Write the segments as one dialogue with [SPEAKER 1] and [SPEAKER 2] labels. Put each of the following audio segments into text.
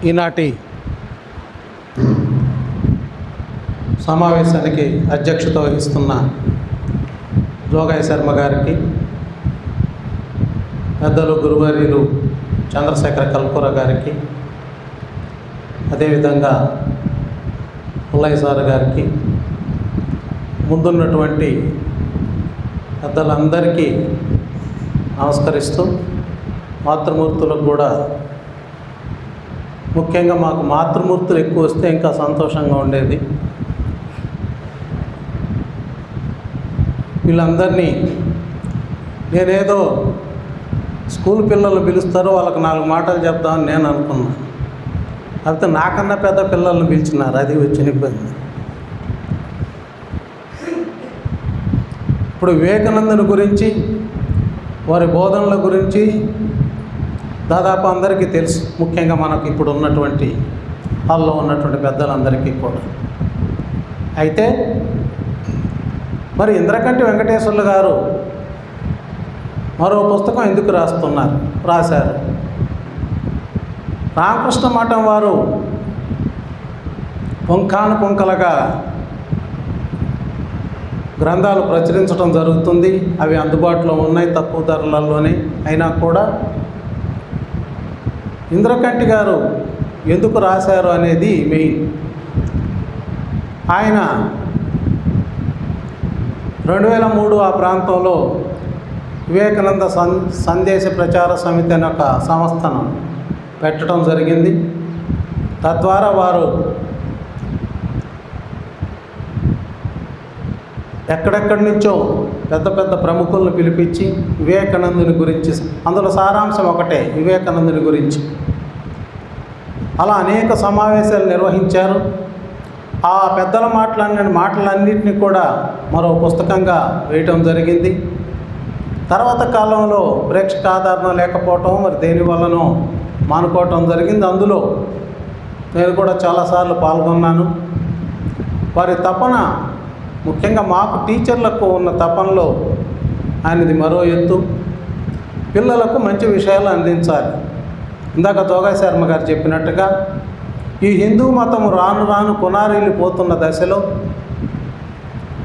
[SPEAKER 1] ఈనాటి సమావేశానికి అధ్యక్షత వహిస్తున్న జోగయ్య శర్మ గారికి, పెద్దలు గురువర్యులు చంద్రశేఖర కల్పూర గారికి, అదేవిధంగా పుల్లయ్య సార్ గారికి, ముందున్నటువంటి పెద్దలందరికీ నమస్కరిస్తూ, మాతృమూర్తులకు కూడా, ముఖ్యంగా మాకు మాతృమూర్తులు ఎక్కువ వస్తే ఇంకా సంతోషంగా ఉండేది. వీళ్ళందరినీ నేనేదో స్కూల్ పిల్లలు పిలుస్తారో వాళ్ళకి 4 మాటలు చెప్దామని నేను అనుకున్నాను. అయితే నాకన్నా పెద్ద పిల్లల్ని పిలిచినారు, అది వచ్చిన ఇబ్బంది. ఇప్పుడు వివేకానందుని గురించి, వారి బోధనల గురించి దాదాపు అందరికీ తెలుసు, ముఖ్యంగా మనకు ఇప్పుడు ఉన్నటువంటి హాల్లో ఉన్నటువంటి పెద్దలందరికీ కూడా. అయితే మరి ఇంద్రకంటి వెంకటేశ్వర్లు గారు మరో పుస్తకం ఎందుకు రాశారు. రామకృష్ణ మఠం వారు పుంఖానుపుంఖలుగా గ్రంథాలు ప్రచురించడం జరుగుతుంది. అవి అందుబాటులో ఉన్నాయి, తక్కువ ధరలలోనే. అయినా కూడా ఇంద్రకంటి గారు ఎందుకు రాశారు అనేది మెయిన్. ఆయన 2003 ఆ ప్రాంతంలో వివేకానంద సందేశ ప్రచార సమితి అనే ఒక సంస్థను పెట్టడం జరిగింది. తద్వారా వారు ఎక్కడెక్కడి నుంచో పెద్ద పెద్ద ప్రముఖులను పిలిపించి వివేకానందుని గురించి, అందులో సారాంశం ఒకటే, వివేకానందుని గురించి. అలా అనేక సమావేశాలు నిర్వహించారు. ఆ పెద్దల మాట్లాడిన మాటలన్నింటినీ కూడా మరో పుస్తకంగా వేయటం జరిగింది. తర్వాత కాలంలో ప్రేక్షక ఆదరణ లేకపోవటం, మరి దేనివల్లనో మానుకోవటం జరిగింది. అందులో నేను కూడా చాలాసార్లు పాల్గొన్నాను. వారి తపన, ముఖ్యంగా మాకు టీచర్లకు ఉన్న తపనలో ఆయనది మరో ఎత్తు. పిల్లలకు మంచి విషయాలు అందించాలి. ఇందాక జోగయ్య శర్మ గారు చెప్పినట్టుగా ఈ హిందూ మతం రాను రాను కొనారిల్లిపోతున్న దశలో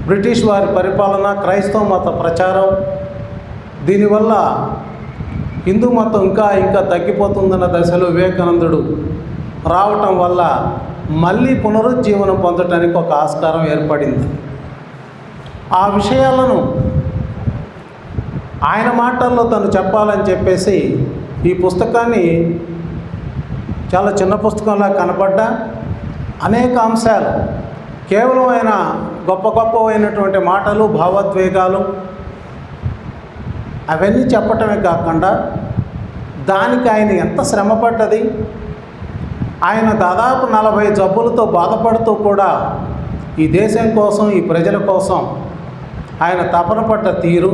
[SPEAKER 1] బ్రిటిష్ వారి పరిపాలన, క్రైస్తవ మత ప్రచారం, దీనివల్ల హిందూ మతం ఇంకా తగ్గిపోతుందన్న దశలో వివేకానందుడు రావటం వల్ల మళ్ళీ పునరుజ్జీవనం పొందటానికి ఒక ఆస్కారం ఏర్పడింది. ఆ విషయాలను ఆయన మాటల్లో తను చెప్పాలని చెప్పేసి ఈ పుస్తకాన్ని, చాలా చిన్న పుస్తకంలా కనపడ్డా అనేక అంశాలు, కేవలం ఆయన గొప్పవైనటువంటి మాటలు, భావోద్వేగాలు అవన్నీ చెప్పటమే కాకుండా దానికి ఆయన ఎంత శ్రమపడ్డది, ఆయన దాదాపు 40 జబ్బులతో బాధపడుతూ కూడా ఈ దేశం కోసం, ఈ ప్రజల కోసం ఆయన తపన పడ్డ తీరు,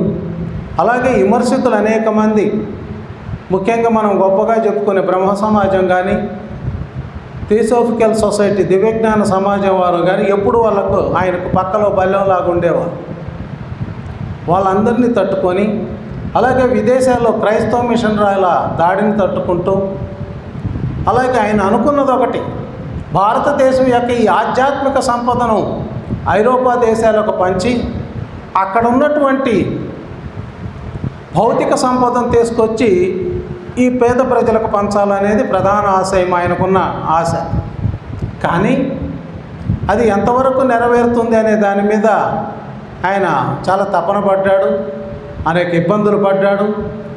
[SPEAKER 1] అలాగే విమర్శకులు అనేక మంది, ముఖ్యంగా మనం గొప్పగా చెప్పుకునే బ్రహ్మ సమాజం కానీ, థియోసాఫికల్ సొసైటీ, దివ్యజ్ఞాన సమాజం వారు కానీ ఎప్పుడు ఆయనకు పక్కలో బల్యంలాగా ఉండేవారు. వాళ్ళందరినీ తట్టుకొని, అలాగే విదేశాల్లో క్రైస్తవ మిషనరీల దాడిని తట్టుకుంటూ, అలాగే ఆయన అనుకున్నది ఒకటి, భారతదేశం యొక్క ఈ ఆధ్యాత్మిక సంపదను ఐరోపా దేశాలకు పంచి అక్కడ ఉన్నటువంటి భౌతిక సంపదను తీసుకొచ్చి ఈ పేద ప్రజలకు పంచాలనేది ప్రధాన ఆశయం, ఆయనకున్న ఆశ. కానీ అది ఎంతవరకు నెరవేరుతుంది అనే దాని మీద ఆయన చాలా తపన పడ్డాడు, అనేక ఇబ్బందులు పడ్డాడు.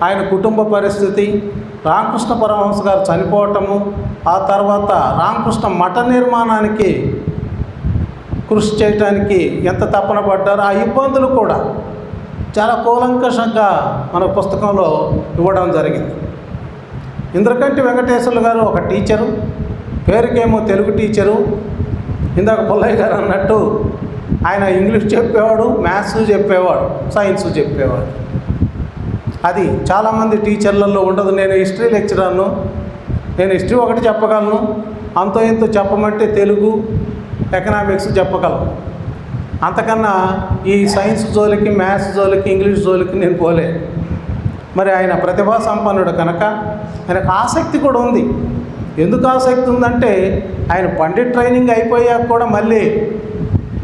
[SPEAKER 1] ఆయన కుటుంబ పరిస్థితి, రామకృష్ణ పరమహంస గారు చనిపోవటము, ఆ తర్వాత రామకృష్ణ మఠ నిర్మాణానికి కృషి చేయటానికి ఎంత తపన పడ్డారో ఆ ఇబ్బందులు కూడా చాలా కూలంకషంగా మన పుస్తకంలో ఇవ్వడం జరిగింది. ఇంద్రకంటి వెంకటేశ్వర్లు గారు ఒక టీచరు, పేరుకేమో తెలుగు టీచరు. ఇందాక పుల్లయ్య గారు అన్నట్టు ఆయన ఇంగ్లీష్ చెప్పేవాడు, మ్యాథ్స్ చెప్పేవాడు, సైన్స్ చెప్పేవాడు. అది చాలామంది టీచర్లలో ఉండదు. నేను హిస్టరీ లెక్చరర్ను, నేను హిస్టరీ ఒకటి చెప్పగలను, అంతో ఇంతో చెప్పమంటే తెలుగు, ఎకనామిక్స్ చెప్పగలను. అంతకన్నా ఈ సైన్స్ జోలికి, మ్యాథ్స్ జోలికి, ఇంగ్లీష్ జోలికి నేను పోలే. మరి ఆయన ప్రతిభా సంపన్నుడు కనుక ఆయనకు ఆసక్తి కూడా ఉంది. ఎందుకు ఆసక్తి ఉందంటే ఆయన పండిట్ ట్రైనింగ్ అయిపోయాక కూడా మళ్ళీ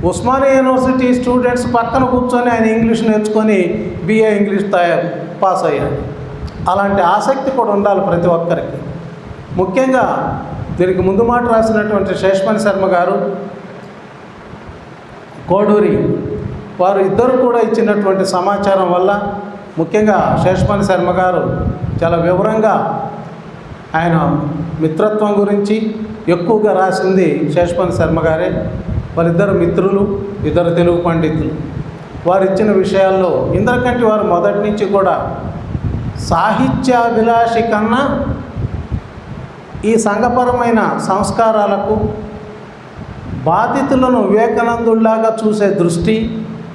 [SPEAKER 1] ఉస్మానియా యూనివర్సిటీ స్టూడెంట్స్ పక్కన కూర్చొని ఆయన ఇంగ్లీష్ నేర్చుకొని బిఏ ఇంగ్లీష్ పాస్ అయ్యారు. అలాంటి ఆసక్తి కూడా ఉండాలి ప్రతి ఒక్కరికి. ముఖ్యంగా దీనికి ముందు మాట రాసినటువంటి శేషమణి శర్మ గారు, కోడూరి వారు ఇద్దరు కూడా ఇచ్చినటువంటి సమాచారం వల్ల, ముఖ్యంగా శేషమణి శర్మ గారు చాలా వివరంగా ఆయన మిత్రత్వం గురించి ఎక్కువగా రాసింది శేషమణి శర్మ గారే. వారిద్దరు మిత్రులు, ఇద్దరు తెలుగు పండితులు. వారు ఇచ్చిన విషయాల్లో ఇంద్రకంటి వారు మొదటి నుంచి కూడా సాహిత్యాభిలాషి కన్నా ఈ సంఘపరమైన సంస్కారాలకు బాధితులను వివేకానందుల్లాగా చూసే దృష్టి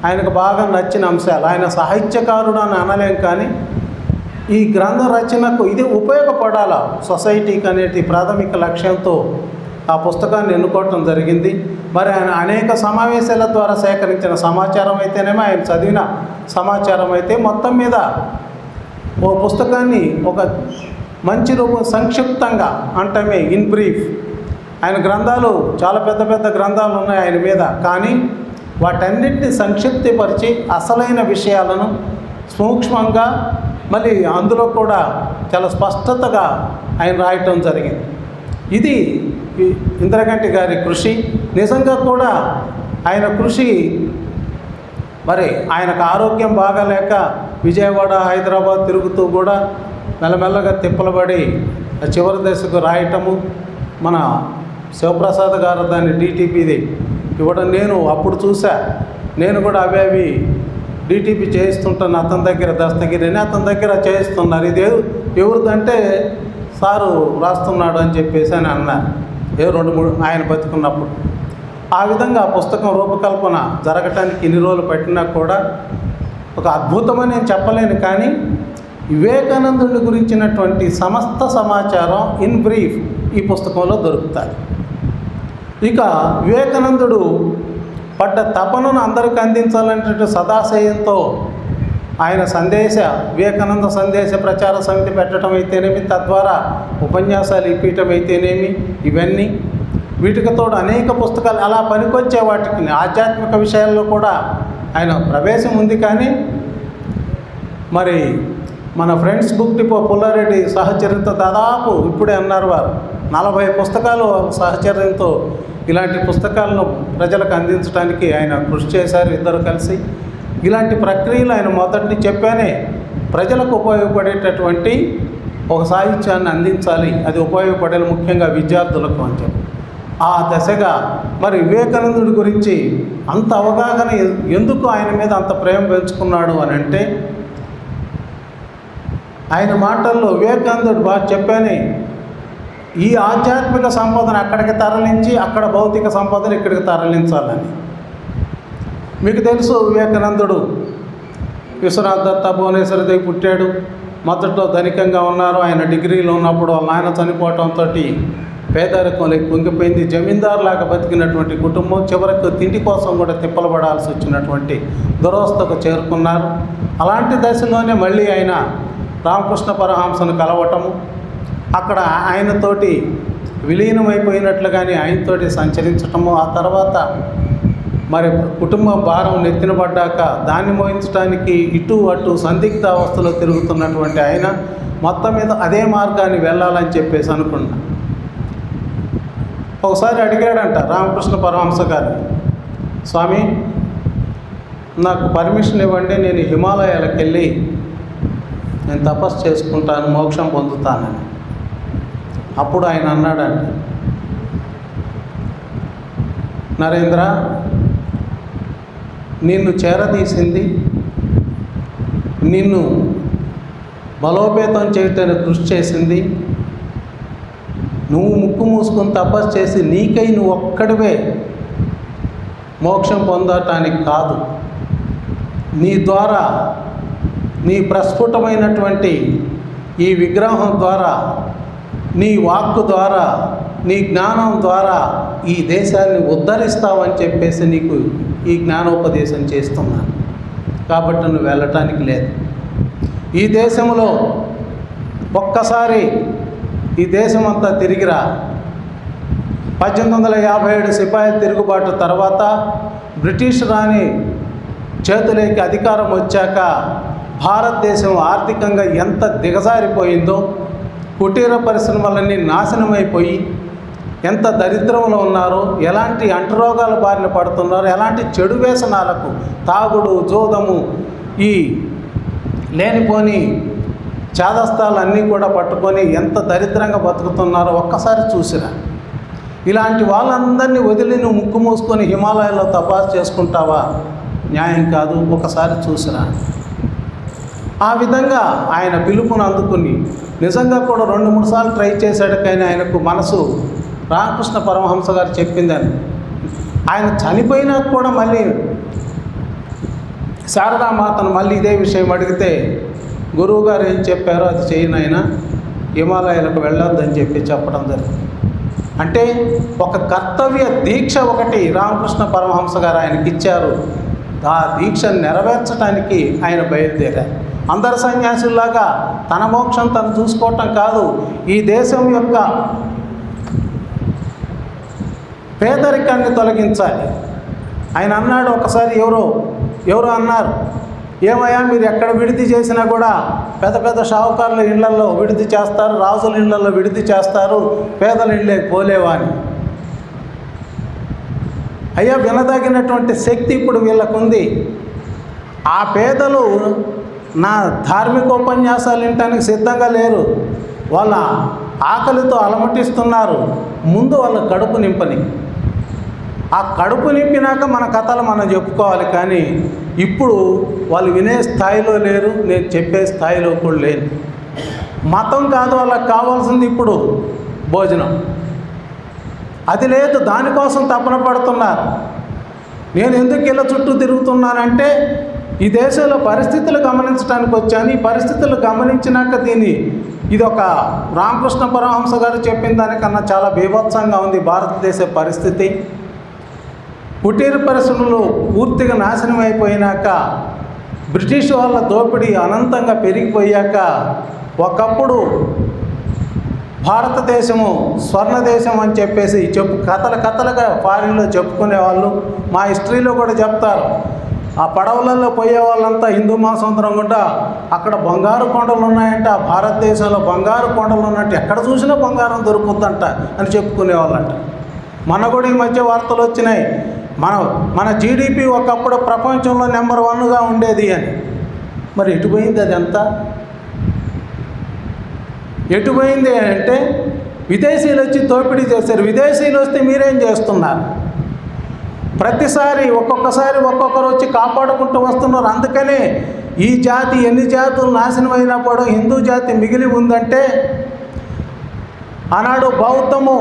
[SPEAKER 1] ఆయనకు బాగా నచ్చిన అంశాలు. ఆయన సాహిత్యకారుడు అని అనలేం, కానీ ఈ గ్రంథ రచనకు ఇది ఉపయోగపడాలా సొసైటీకి అనేది ప్రాథమిక లక్ష్యంతో ఆ పుస్తకాన్ని ఎన్నుకోవటం జరిగింది. మరి ఆయన అనేక సమావేశాల ద్వారా సేకరించిన సమాచారం అయితేనేమో, ఆయన చదివిన సమాచారం అయితే, మొత్తం మీద ఓ పుస్తకాన్ని ఒక మంచి రూపం సంక్షిప్తంగా అంటే ఇన్ బ్రీఫ్. ఆయన గ్రంథాలు చాలా పెద్ద పెద్ద గ్రంథాలు ఉన్నాయి ఆయన మీద, కానీ వాటన్నిటిని సంక్షిప్తిపరిచి అసలైన విషయాలను సూక్ష్మంగా మళ్ళీ అందులో కూడా చాలా స్పష్టతగా ఆయన రాయటం జరిగింది. ఇది ఇంద్రకంటి గారి కృషి. నిజంగా కూడా ఆయన కృషి, మరి ఆయనకు ఆరోగ్యం బాగాలేక విజయవాడ, హైదరాబాద్ తిరుగుతూ కూడా మెల్లమెల్లగా తిప్పలబడి చివరి దశకు రాయటము, మన శివప్రసాద్ గారు దాన్ని డిటిపిది ఇవ్వడం నేను అప్పుడు చూసా. నేను కూడా అవి డిటిపి చేయిస్తుంటాను అతని దగ్గర, దస్తగిరిని అతని దగ్గర చేయిస్తున్నారు. ఇది ఎవరిదంటే సారు రాస్తున్నాడు అని చెప్పేసి అని అన్నారు, 2-3 ఆయన బతుకున్నప్పుడు. ఆ విధంగా ఆ పుస్తకం రూపకల్పన జరగటానికి ఇన్ని రోజులు పట్టినా కూడా ఒక అద్భుతమని నేను చెప్పలేను, కానీ వివేకానందుడి గురించినటువంటి సమస్త సమాచారం ఇన్ బ్రీఫ్ ఈ పుస్తకంలో దొరుకుతుంది. ఇక వివేకానందుడు పడ్డ తపనను అందరికీ అందించాలనేటువంటి సదాశయంతో ఆయన వివేకానంద సందేశ ప్రచార సమితి పెట్టడం అయితేనేమి, తద్వారా ఉపన్యాసాలు ఇప్పించడం అయితేనేమి, ఇవన్నీ వీటికి తోడు అనేక పుస్తకాలు అలా పనికొచ్చే వాటికి ఆధ్యాత్మిక విషయాల్లో కూడా ఆయన ప్రవేశం ఉంది. కానీ మరి మన ఫ్రెండ్స్ బుక్ డిపో పుల్లారెడ్డి సహచర్యంతో దాదాపు ఇప్పుడే అన్నారు వారు 40 పుస్తకాలు సహచర్యంతో ఇలాంటి పుస్తకాలను ప్రజలకు అందించడానికి ఆయన కృషి చేశారు ఇద్దరు కలిసి. ఇలాంటి ప్రక్రియలు ఆయన మొదటిని చెప్పానే ప్రజలకు ఉపయోగపడేటటువంటి ఒక సాహిత్యాన్ని అందించాలి, అది ఉపయోగపడేది ముఖ్యంగా విద్యార్థులకు అని చెప్పి ఆ దశగా మరి వివేకానందుడి గురించి అంత అవగాహన, ఎందుకు ఆయన మీద అంత ప్రేమ పెంచుకున్నాడు అని అంటే, ఆయన మాటల్లో వివేకానందుడు బాగా చెప్పానే, ఈ ఆధ్యాత్మిక సంపదను అక్కడికి తరలించి అక్కడ భౌతిక సంపదను ఇక్కడికి తరలించాలని. మీకు తెలుసు వివేకానందుడు విశ్వనాథ్ దత్త భువనేశ్వరిదేవి పుట్టాడు. మొదట్లో ధనికంగా ఉన్నారు. ఆయన డిగ్రీలో ఉన్నప్పుడు వాళ్ళ నాయన చనిపోవటంతో పేదరికం కుంగిపోయింది. జమీందారులాగా బతికినటువంటి కుటుంబం చివరకు తిండి కోసం కూడా తిప్పలబడాల్సి వచ్చినటువంటి దురవస్థకు చేరుకున్నారు. అలాంటి దశలోనే మళ్ళీ ఆయన రామకృష్ణ పరమహంసను కలవటము, అక్కడ ఆయనతోటి విలీనమైపోయినట్లుగానే ఆయనతోటి సంచరించటము, ఆ తర్వాత మరి కుటుంబం భారం నెత్తిన పడ్డాక దాన్ని మోయించడానికి ఇటు అటు సందిగ్ధ అవస్థలో తిరుగుతున్నటువంటి ఆయన మొత్తం మీద అదే మార్గాన్ని వెళ్ళాలని చెప్పేసి అనుకున్నా. ఒకసారి అడిగాడంట రామకృష్ణ పరమహంస గారిని, స్వామి నాకు పర్మిషన్ ఇవ్వండి, నేను హిమాలయాలకు వెళ్ళి నేను తపస్సు చేసుకుంటాను, మోక్షం పొందుతానని. అప్పుడు ఆయన అన్నాడంట, నరేంద్ర, నిన్ను చేరదీసింది, నిన్ను బలోపేతం చేయటానికి కృషి చేసింది, నువ్వు ముక్కు మూసుకొని తపస్సు చేసి నీకై నువ్వు ఒక్కడివే మోక్షం పొందటానికి కాదు, నీ ద్వారా, నీ ప్రస్ఫుటమైనటువంటి ఈ విగ్రహం ద్వారా, నీ వాక్కు ద్వారా, నీ జ్ఞానం ద్వారా ఈ దేశాన్ని ఉద్ధరిస్తావని చెప్పేసి నీకు ఈ జ్ఞానోపదేశం చేస్తున్నాను. కాబట్టి నువ్వు వెళ్ళటానికి లేదు. ఈ దేశంలో ఒక్కసారి ఈ దేశమంతా తిరిగిరా. 1857 సిపాయిల తిరుగుబాటు తర్వాత బ్రిటిష్ రాణి చేతులకి అధికారం వచ్చాక భారతదేశం ఆర్థికంగా ఎంత దిగజారిపోయిందో, కుటీర పరిశ్రమలన్నీ నాశనమైపోయి ఎంత దరిద్రంలో ఉన్నారో, ఎలాంటి అంటురోగాల బారిన పడుతున్నారో, ఎలాంటి చెడు వ్యసనాలకు, తాగుడు, జోదము, ఈ లేనిపోని చాదస్తాలన్నీ కూడా పట్టుకొని ఎంత దరిద్రంగా బతుకుతున్నారో ఒక్కసారి చూసిరా. ఇలాంటి వాళ్ళందరినీ వదిలి నువ్వు ముక్కు మూసుకొని హిమాలయాల్లో తపాసు చేసుకుంటావా? న్యాయం కాదు. ఒకసారి చూసిరా. ఆ విధంగా ఆయన పిలుపును అందుకుని నిజంగా కూడా 2-3 సార్లు ట్రై చేశాడు, కానీ ఆయనకు మనసు రామకృష్ణ పరమహంస గారు చెప్పిందని. ఆయన చనిపోయినాక కూడా మళ్ళీ శారదామాతను మళ్ళీ ఇదే విషయం అడిగితే గురువు గారు ఏం చెప్పారో అది చేయనైనా, హిమాలయాలకు వెళ్ళొద్దని చెప్పడం జరిగింది. అంటే ఒక కర్తవ్య దీక్ష ఒకటి రామకృష్ణ పరమహంస గారు ఆయనకి ఇచ్చారు. ఆ దీక్షను నెరవేర్చడానికి ఆయన బయలుదేరారు. అందరు సన్యాసుల్లాగా తన మోక్షం తను చూసుకోవటం కాదు, ఈ దేశం యొక్క పేదరికాన్ని తొలగించాలి. ఆయన అన్నాడు ఒకసారి, ఎవరో అన్నారు, ఏమయ్యా మీరు ఎక్కడ విడిది చేసినా కూడా పెద్ద పెద్ద షావుకారుల ఇళ్లలో విడిది చేస్తారు, రాజుల ఇళ్లలో విడిది చేస్తారు, పేదల ఇళ్ళే పోలేవా అని. అయ్యా, వినదగినటువంటి శక్తి ఇప్పుడు వీళ్ళకుంది. ఆ పేదలు నా ధార్మికోపన్యాసాలు వినటానికి సిద్ధంగా లేరు. వాళ్ళ ఆకలితో అలమటిస్తున్నారు. ముందు వాళ్ళ కడుపు నింపని. ఆ కడుపు నింపినాక మన కథలు మనం చెప్పుకోవాలి. కానీ ఇప్పుడు వాళ్ళు వినే స్థాయిలో లేరు, నేను చెప్పే స్థాయిలో కూడా లేను. మతం కాదు వాళ్ళకి కావాల్సింది ఇప్పుడు భోజనం. అది లేదు, దానికోసం తపన పడుతున్నారు. నేను ఎందుకు ఇలా చుట్టూ తిరుగుతున్నానంటే ఈ దేశంలో పరిస్థితులు గమనించడానికి వచ్చాను. ఈ పరిస్థితులు గమనించినాక ఇది ఒక రామకృష్ణ పరమహంస గారు చెప్పిన దానికన్నా చాలా బీభత్సంగా ఉంది భారతదేశ పరిస్థితి. కుటీర పరిశ్రమలు పూర్తిగా నాశనం అయిపోయినాక, బ్రిటిష్ వాళ్ళ దోపిడీ అనంతంగా పెరిగిపోయాక, ఒకప్పుడు భారతదేశము స్వర్ణదేశం అని చెప్పేసి కథలుగా ఫారిన్లో చెప్పుకునేవాళ్ళు. మా హిస్టరీలో కూడా చెప్తారు. ఆ పడవలలో పోయే వాళ్ళంతా హిందూ మహాసముద్రం గుండా అక్కడ బంగారు కొండలు ఉన్నాయంట, ఆ భారతదేశంలో బంగారు కొండలు ఉన్నట్టు ఎక్కడ చూసినా బంగారం దొరుకుతుందంట అని చెప్పుకునేవాళ్ళంట. మన కూడా ఈ మధ్య వార్తలు వచ్చినాయి, మన జీడిపి ఒకప్పుడు ప్రపంచంలో నెంబర్ 1గా ఉండేది అని. మరి ఎటుపోయింది అదంతా? ఎటుపోయింది అంటే విదేశీయులు వచ్చి దోపిడీ చేశారు. విదేశీయులు వస్తే మీరేం చేస్తున్నారు? ప్రతిసారి ఒక్కొక్కసారి ఒక్కొక్కరు వచ్చి కాపాడుకుంటూ వస్తున్నారు. అందుకనే ఈ జాతి ఎన్ని జాతులు నాశనం అయినప్పుడు హిందూ జాతి మిగిలి ఉందంటే, ఆనాడు బౌద్ధము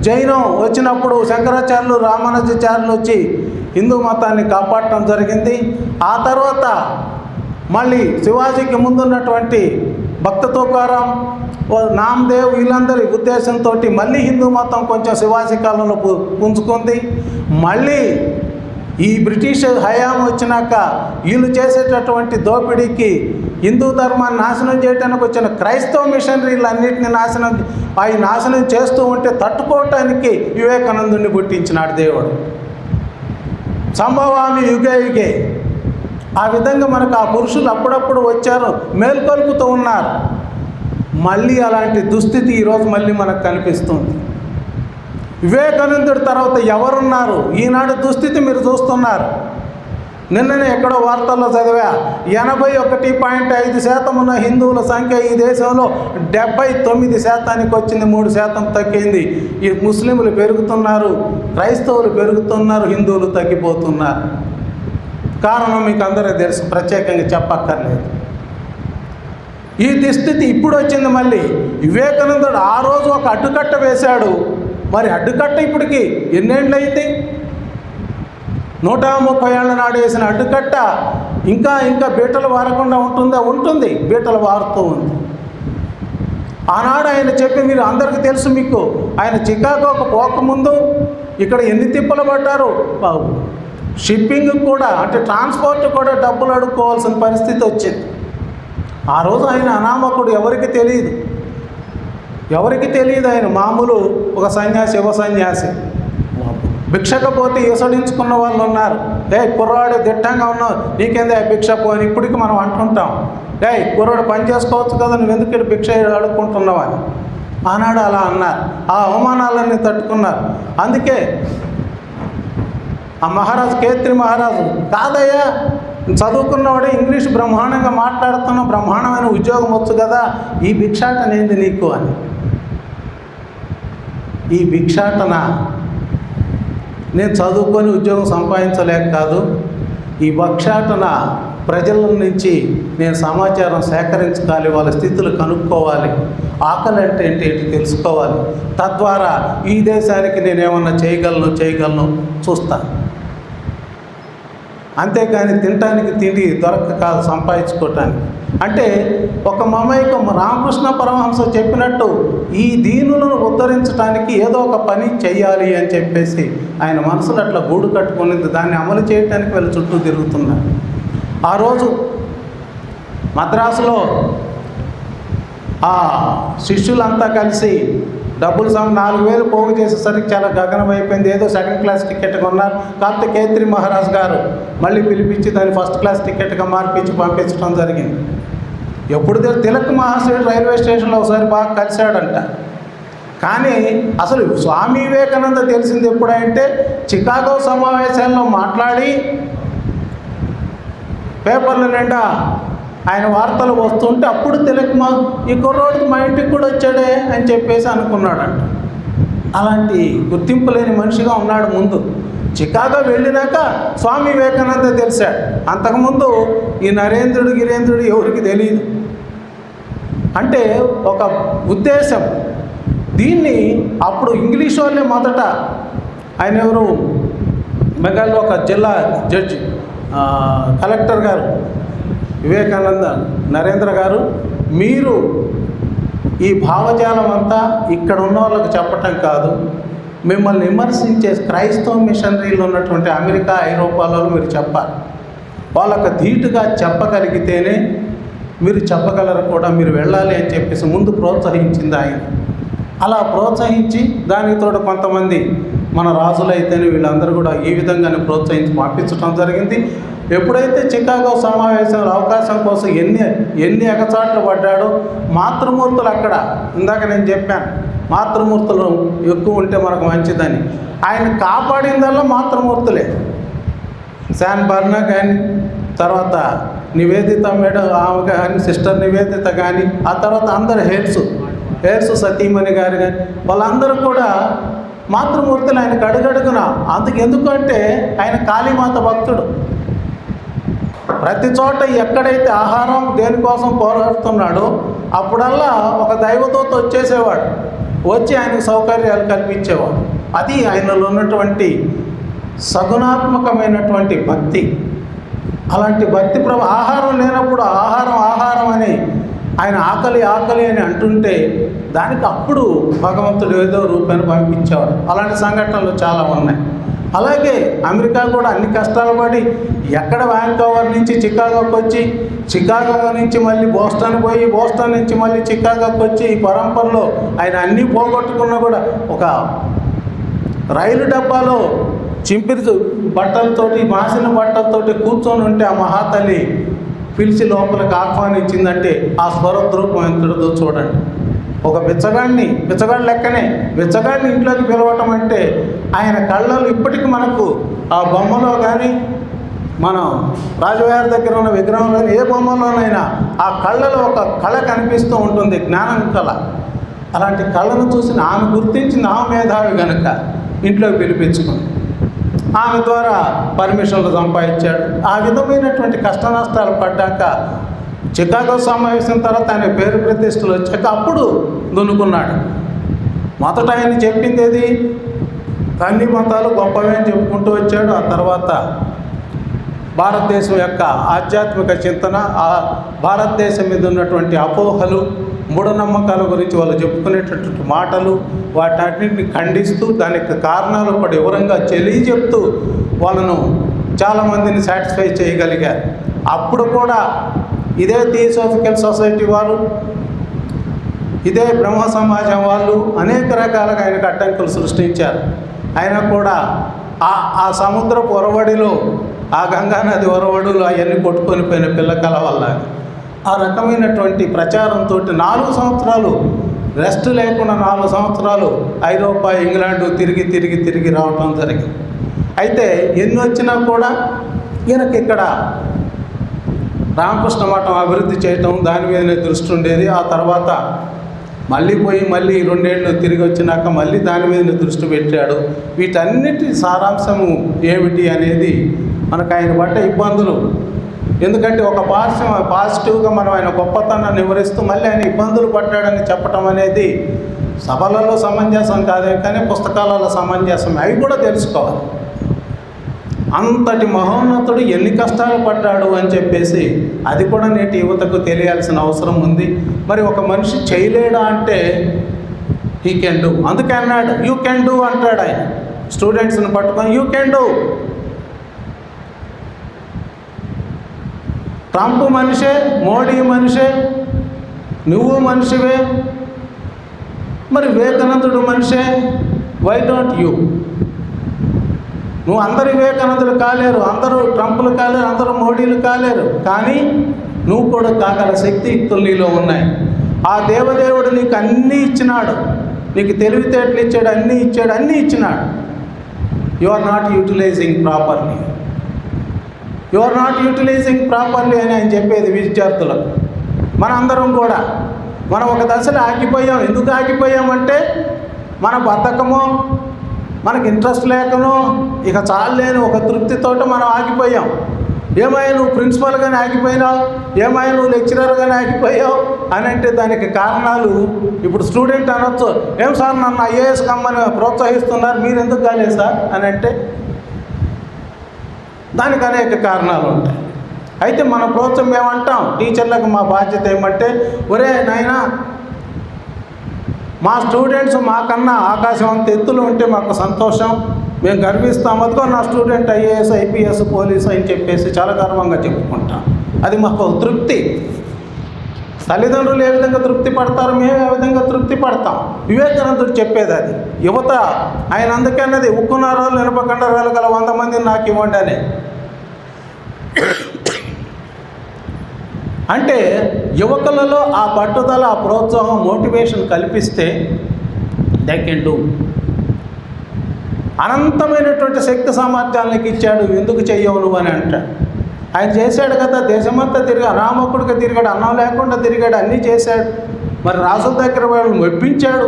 [SPEAKER 1] జైనం వచ్చినప్పుడు శంకరాచార్యులు రామానుజాచార్యులు వచ్చి హిందూ మతాన్ని కాపాడటం జరిగింది. ఆ తర్వాత మళ్ళీ శివాజీకి ముందున్నటువంటి భక్త తుకారాం, నామదేవ్ వీళ్ళందరి ఉద్దేశంతో మళ్ళీ హిందూ మతం కొంచెం శివాజీ కాలంలో పుంజుకుంది. మళ్ళీ ఈ బ్రిటిష్ హయాం వచ్చినాక వీళ్ళు చేసేటటువంటి దోపిడీకి హిందూ ధర్మాన్ని నాశనం చేయడానికి వచ్చిన క్రైస్తవ మిషనరీలన్నింటినీ నాశనం చేస్తూ ఉంటే తట్టుకోవటానికి వివేకానందుని పుట్టించినాడు దేవుడు. సంభవామి యుగే యుగే. ఆ విధంగా మనకు ఆ పురుషులు అప్పుడప్పుడు వచ్చారు, మేల్కొల్పుతూ ఉన్నారు. మళ్ళీ అలాంటి దుస్థితి ఈరోజు మళ్ళీ మనకు కనిపిస్తుంది. వివేకానందుడి తర్వాత ఎవరున్నారు? ఈనాడు దుస్థితి మీరు చూస్తున్నారు. నిన్ననే ఎక్కడో వార్తల్లో చదివా, 81.5% ఉన్న హిందువుల సంఖ్య ఈ దేశంలో 79% వచ్చింది, 3% తగ్గింది. ఈ ముస్లింలు పెరుగుతున్నారు, క్రైస్తవులు పెరుగుతున్నారు, హిందువులు తగ్గిపోతున్నారు. కారణం మీకు అందరికీ తెలుసు, ప్రత్యేకంగా చెప్పక్కర్లేదు. ఈ దుస్థితి ఇప్పుడు వచ్చింది. మళ్ళీ వివేకానందుడు ఆ రోజు ఒక అడ్డుకట్ట వేశాడు. మరి అడ్డుకట్ట ఇప్పటికి ఎన్నేళ్ళు అయింది? 130 ఏళ్ల నాడు వేసిన అడ్డుకట్ట ఇంకా బీటలు వారకుండా ఉంటుందా? ఉంటుంది, బీటలు వారుతూ ఉంది. ఆనాడు ఆయన చెప్పి మీరు అందరికీ తెలుసు. మీకు ఆయన చికాగోకు పోకముందు ఇక్కడ ఎన్ని తిప్పలు పడ్డారు. షిప్పింగ్ కూడా, అంటే ట్రాన్స్పోర్ట్ కూడా డబ్బులు అడుక్కోవాల్సిన పరిస్థితి వచ్చింది. ఆ రోజు ఆయన అనామకుడు, ఎవరికి తెలియదు. ఎవరికి తెలియదు, ఆయన మామూలు ఒక సన్యాసి, యువ సన్యాసి. భిక్షకపోతే ఈసడించుకున్న వాళ్ళు ఉన్నారు. కుర్రాడు దిట్టంగా ఉన్నావు, నీకేందే భిక్ష పోని ఇప్పటికి మనం అంటుంటాం. కుర్రాడు పని చేసుకోవచ్చు కదా, నువ్వు ఎందుకు భిక్ష అడుక్కుంటున్నావు అని. ఆనాడు అలా అన్నారు. ఆ అవమానాలన్నీ తట్టుకున్నారు. అందుకే ఆ మహారాజు, కేత్రి మహారాజు, కాదయ్యా చదువుకున్నవాడే, ఇంగ్లీష్ బ్రహ్మాండంగా మాట్లాడుతున్నావు, బ్రహ్మాండమైన ఉద్యోగం వచ్చు కదా, ఈ భిక్షాటనేది నీకు అని. ఈ భిక్షాటన నేను చదువుకొని ఉద్యోగం సంపాదించలేక కాదు, ఈ భిక్షాటన ప్రజల నుంచి నేను సమాచారం సేకరించాలి, వాళ్ళ స్థితులు కనుక్కోవాలి, ఆకలి అంటే ఏంటి తెలుసుకోవాలి. తద్వారా ఈ దేశానికి నేనేమన్నా చేయగలను చూస్తాను. అంతేకాని తినటానికి తిండి దొరక్క కాదు, సంపాదించుకోవటానికి. అంటే ఒక మమైకం రామకృష్ణ పరమహంస చెప్పినట్టు ఈ దీనులను ఉద్ధరించడానికి ఏదో ఒక పని చెయ్యాలి అని చెప్పేసి ఆయన మనసులో అట్లా గూడు కట్టుకునేది. దాన్ని అమలు చేయడానికి వీళ్ళు చుట్టూ తిరుగుతున్నారు. ఆ రోజు మద్రాసులో ఆ శిష్యులంతా కలిసి డబ్బులు 4,000 పోగు చేసేసరికి చాలా గగనం అయిపోయింది. ఏదో సెకండ్ క్లాస్ టికెట్ కొన్నారు. కాకపోతే కేత్రి మహారాజ్ గారు మళ్ళీ పిలిపించి దాన్ని ఫస్ట్ క్లాస్ టికెట్గా మార్పించి పంపించడం జరిగింది. ఎప్పుడు తిలక్ మహాశయుడు రైల్వే స్టేషన్లో ఒకసారి బాగా కలిశాడంట. కానీ అసలు స్వామి వివేకానంద తెలిసింది ఎప్పుడంటే చికాగో సమావేశాల్లో మాట్లాడి పేపర్ల నిండా ఆయన వార్తలు వస్తుంటే అప్పుడు తిలక్ ఈ కుర్రోడికి మా ఇంటికి కూడా వచ్చాడే అని చెప్పేసి అనుకున్నాడంట. అలాంటి గుర్తింపు లేని మనిషిగా ఉన్నాడు. ముందు చికాగో వెళ్ళినాక స్వామి వివేకానంద తెలిసాడు. అంతకుముందు ఈ గిరేంద్రుడు ఎవరికి తెలియదు. అంటే ఒక ఉద్దేశం. దీన్ని అప్పుడు ఇంగ్లీష్ వాళ్ళే మొదట, ఆయన ఎవరు మెగాల్లో ఒక జిల్లా జడ్జి, కలెక్టర్ గారు వివేకానంద నరేంద్ర గారు, మీరు ఈ భావజాలం అంతా ఇక్కడ ఉన్న వాళ్ళకి చెప్పటం కాదు, మిమ్మల్ని విమర్శించే క్రైస్తవ మిషనరీలు ఉన్నటువంటి అమెరికా, ఐరోపాలో మీరు చెప్పాలి. వాళ్ళకు ధీటుగా చెప్పగలిగితేనే మీరు చెప్పగలరు కూడా, మీరు వెళ్ళాలి అని చెప్పేసి ముందు ప్రోత్సహించింది ఆయన. అలా ప్రోత్సహించి దానితో కొంతమంది మన రాజులైతేనే వీళ్ళందరూ కూడా ఈ విధంగానే ప్రోత్సహించి పంపించడం జరిగింది. ఎప్పుడైతే చికాగో సమావేశంలో అవకాశం కోసం ఎన్ని ఎగచాట్లు పడ్డాడో, మాతృమూర్తులు అక్కడ ఇందాక నేను చెప్పాను, మాతృమూర్తులు ఎక్కువ ఉంటే మనకు మంచిదని. ఆయన కాపాడిందల్లా మాతృమూర్తులే. శాన్ బర్నా కానీ, తర్వాత నివేదిత మేడం ఆమె కానీ, సిస్టర్ నివేదిత కానీ, ఆ తర్వాత అందరు హెయిర్స్ సతీమణి గారు కానీ, వాళ్ళందరూ కూడా మాతృమూర్తులు ఆయనకు అడుగడుగున. ఎందుకంటే ఆయన కాళీమాత భక్తుడు. ప్రతి చోట ఎక్కడైతే ఆహారం దేనికోసం పోరాడుతున్నాడో అప్పుడల్లా ఒక దైవదూత వచ్చేసేవాడు, వచ్చి ఆయనకు సౌకర్యాలు కల్పించేవాడు. అది ఆయనలో ఉన్నటువంటి సగుణాత్మకమైనటువంటి భక్తి. అలాంటి భక్తి ఆహారం లేనప్పుడు ఆహారం అని ఆయన ఆకలి అని అంటుంటే దానికి అప్పుడు భగవంతుడు ఏదో రూపాన్ని పంపించేవాడు. అలాంటి సంఘటనలు చాలా ఉన్నాయి. అలాగే అమెరికా కూడా అన్ని కష్టాలు పడి ఎక్కడ వ్యాంకోవర్ నుంచి చికాగోకి వచ్చి, చికాగో నుంచి మళ్ళీ బోస్టన్ పోయి, బోస్టన్ నుంచి మళ్ళీ చికాగోకి వచ్చి, ఈ పరంపరలో ఆయన అన్నీ పోగొట్టుకున్నా కూడా ఒక రైలు డబ్బాలో చింపిరి బట్టలతోటి, మాసిన బట్టలతోటి కూర్చొని ఉంటే ఆ మహాతల్లి పిలిచి లోపలికి ఆహ్వానించిందంటే ఆ స్వరద్రూపం ఎంతటిదో చూడండి. ఒక బిచ్చగాడి లెక్కనే బిచ్చగాడిని ఇంట్లోకి పిలవటం అంటే ఆయన కళ్ళలో ఇప్పటికీ మనకు ఆ బొమ్మలో కానీ, మనం రాజవారి దగ్గర ఉన్న విగ్రహంలో ఏ బొమ్మలోనైనా ఆ కళ్ళలో ఒక కళ కనిపిస్తూ ఉంటుంది, జ్ఞానం కళ. అలాంటి కళను చూసి ఆమె గుర్తించింది, ఆమె మేధావి కనుక ఇంట్లోకి పిలిపించుకుంది. ఆమె ద్వారా పర్మిషన్లు సంపాదించాడు. ఆ విధమైనటువంటి కష్ట నష్టాలు పడ్డాక చికాగో సమావేశం తర్వాత ఆయన పేరు ప్రతిష్టలు వచ్చాక అప్పుడు దున్నుకున్నాడు. మొదట ఆయన చెప్పింది ఏది, అన్ని మతాలు గొప్పవే అని చెప్పుకుంటూ వచ్చాడు. ఆ తర్వాత భారతదేశం యొక్క ఆధ్యాత్మిక చింతన, ఆ భారతదేశం మీద ఉన్నటువంటి అపోహలు, మూఢనమ్మకాల గురించి వాళ్ళు చెప్పుకునేటటువంటి మాటలు, వాటన్నిటిని ఖండిస్తూ దానికి కారణాలు కూడా వివరంగా తెలియజెప్తూ వాళ్ళను చాలామందిని సాటిస్ఫై చేయగలిగారు. అప్పుడు కూడా ఇదే థియోసాఫికల్ సొసైటీ వారు ఇదే బ్రహ్మ సమాజం వాళ్ళు అనేక రకాలుగా ఆయనకు అడ్డంకులు సృష్టించారు. ఆయన కూడా ఆ సముద్రపు ఒరవడిలో, ఆ గంగానది ఒరవడులు అవన్నీ కొట్టుకొని పోయిన పిల్లకల వల్ల ఆ రకమైనటువంటి ప్రచారంతో 4 సంవత్సరాలు రెస్ట్ లేకుండా 4 సంవత్సరాలు ఐరోపా, ఇంగ్లాండు తిరిగి రావటం జరిగింది. అయితే ఎన్ని వచ్చినా కూడా ఈయనకి ఇక్కడ రామకృష్ణ మఠం అభివృద్ధి చేయటం దాని మీదనే దృష్టి ఉండేది. ఆ తర్వాత మళ్ళీ 2 ఏళ్ళు తిరిగి వచ్చినాక మళ్ళీ దాని మీద దృష్టి పెట్టాడు. వీటన్నిటి సారాంశము ఏమిటి అనేది మనకు ఆయన పడ్డ ఇబ్బందులు. ఎందుకంటే ఒక పాజిటివ్గా మనం ఆయన గొప్పతనాన్ని వివరిస్తూ మళ్ళీ ఆయన ఇబ్బందులు పడ్డాడని చెప్పటం అనేది సభలలో సమంజసం కాదే, కానీ పుస్తకాలలో సమంజసం. అవి కూడా తెలుసుకోవాలి. అంతటి మహోన్నతుడు ఎన్ని కష్టాలు పడ్డాడు అని చెప్పేసి అది కూడా నేటి యువతకు తెలియాల్సిన అవసరం ఉంది. మరి ఒక మనిషి చేయలేడా అంటే హీ కెన్ డూ. అందుకే అన్నాడు యూ కెన్ డూ అంటాడు ఆయన. స్టూడెంట్స్ని పట్టుకొని యూ కెన్ డూ. ట్రంప్ మనిషే, మోడీ మనిషే, నువ్వు మనిషివే, మరి వివేకానందుడు మనిషే. Why don't you? నువ్వు అందరు వివేకానందులు కాలేరు, అందరూ ట్రంప్లు కాలేరు, అందరూ మోడీలు కాలేరు, కానీ నువ్వు కూడా కాగల శక్తియుక్తులు నీలో ఉన్నాయి. ఆ దేవదేవుడు నీకు అన్నీ ఇచ్చినాడు, నీకు తెలివితేటలు ఇచ్చాడు, అన్నీ ఇచ్చినాడు. You are not utilising properly అని ఆయన చెప్పేది విద్యార్థులకు. మనందరం కూడా మనం ఒక దశలో ఆగిపోయాం. ఎందుకు ఆగిపోయామంటే మన బద్ధకమో, మనకి ఇంట్రెస్ట్ లేకనో, ఇక చాలేని ఒక తృప్తితోట మనం ఆగిపోయాం. ఏమైనా నువ్వు ప్రిన్సిపల్గానే ఆగిపోయినావు, ఏమైనా నువ్వు లెక్చరర్గానే ఆగిపోయావు అని అంటే దానికి కారణాలు ఇప్పుడు స్టూడెంట్ అనొచ్చు. ఏం సార్ నన్ను ఐఏఎస్ కమ్మని ప్రోత్సహిస్తున్నారు, మీరు ఎందుకు కాలేదు సార్ అని అంటే దానికి అనేక కారణాలు ఉంటాయి. అయితే మన ప్రోత్సాహం ఏమంటాం, టీచర్లకు మా బాధ్యత ఏమంటే, ఒరే నాయనా మా స్టూడెంట్స్ మాకన్నా ఆకాశం అంత ఎత్తులో ఉంటే మాకు సంతోషం, మేము గర్విస్తాం. అదిగో నా స్టూడెంట్ ఐఏఎస్, ఐపీఎస్, పోలీసు అని చెప్పేసి చాలా గర్వంగా చెప్పుకుంటాం. అది మాకు తృప్తి. తల్లిదండ్రులు ఏ విధంగా తృప్తి పడతారు, మేము ఏ విధంగా తృప్తి పడతాం. వివేకానందుడు చెప్పేది అది. యువత ఆయన అందుకే అన్నది ఉక్కు నరాలు, ఇనుప కండరాలు గల 100 మందిని నాకు ఇవ్వండి అని. అంటే యువకులలో ఆ పట్టుదల, ఆ ప్రోత్సాహం, మోటివేషన్ కల్పిస్తే దే కెన్ డూ. అనంతమైనటువంటి శక్తి సామర్థ్యాలకు ఇచ్చాడు, ఎందుకు చెయ్యవు నువ్వు అని అంటాడు. ఆయన చేశాడు కదా, దేశమంతా తిరిగి అనామకుడిగా తిరిగాడు, అన్నం లేకుండా తిరిగాడు, అన్నీ చేశాడు. మరి రాజుల దగ్గర వాళ్ళు మెప్పించాడు.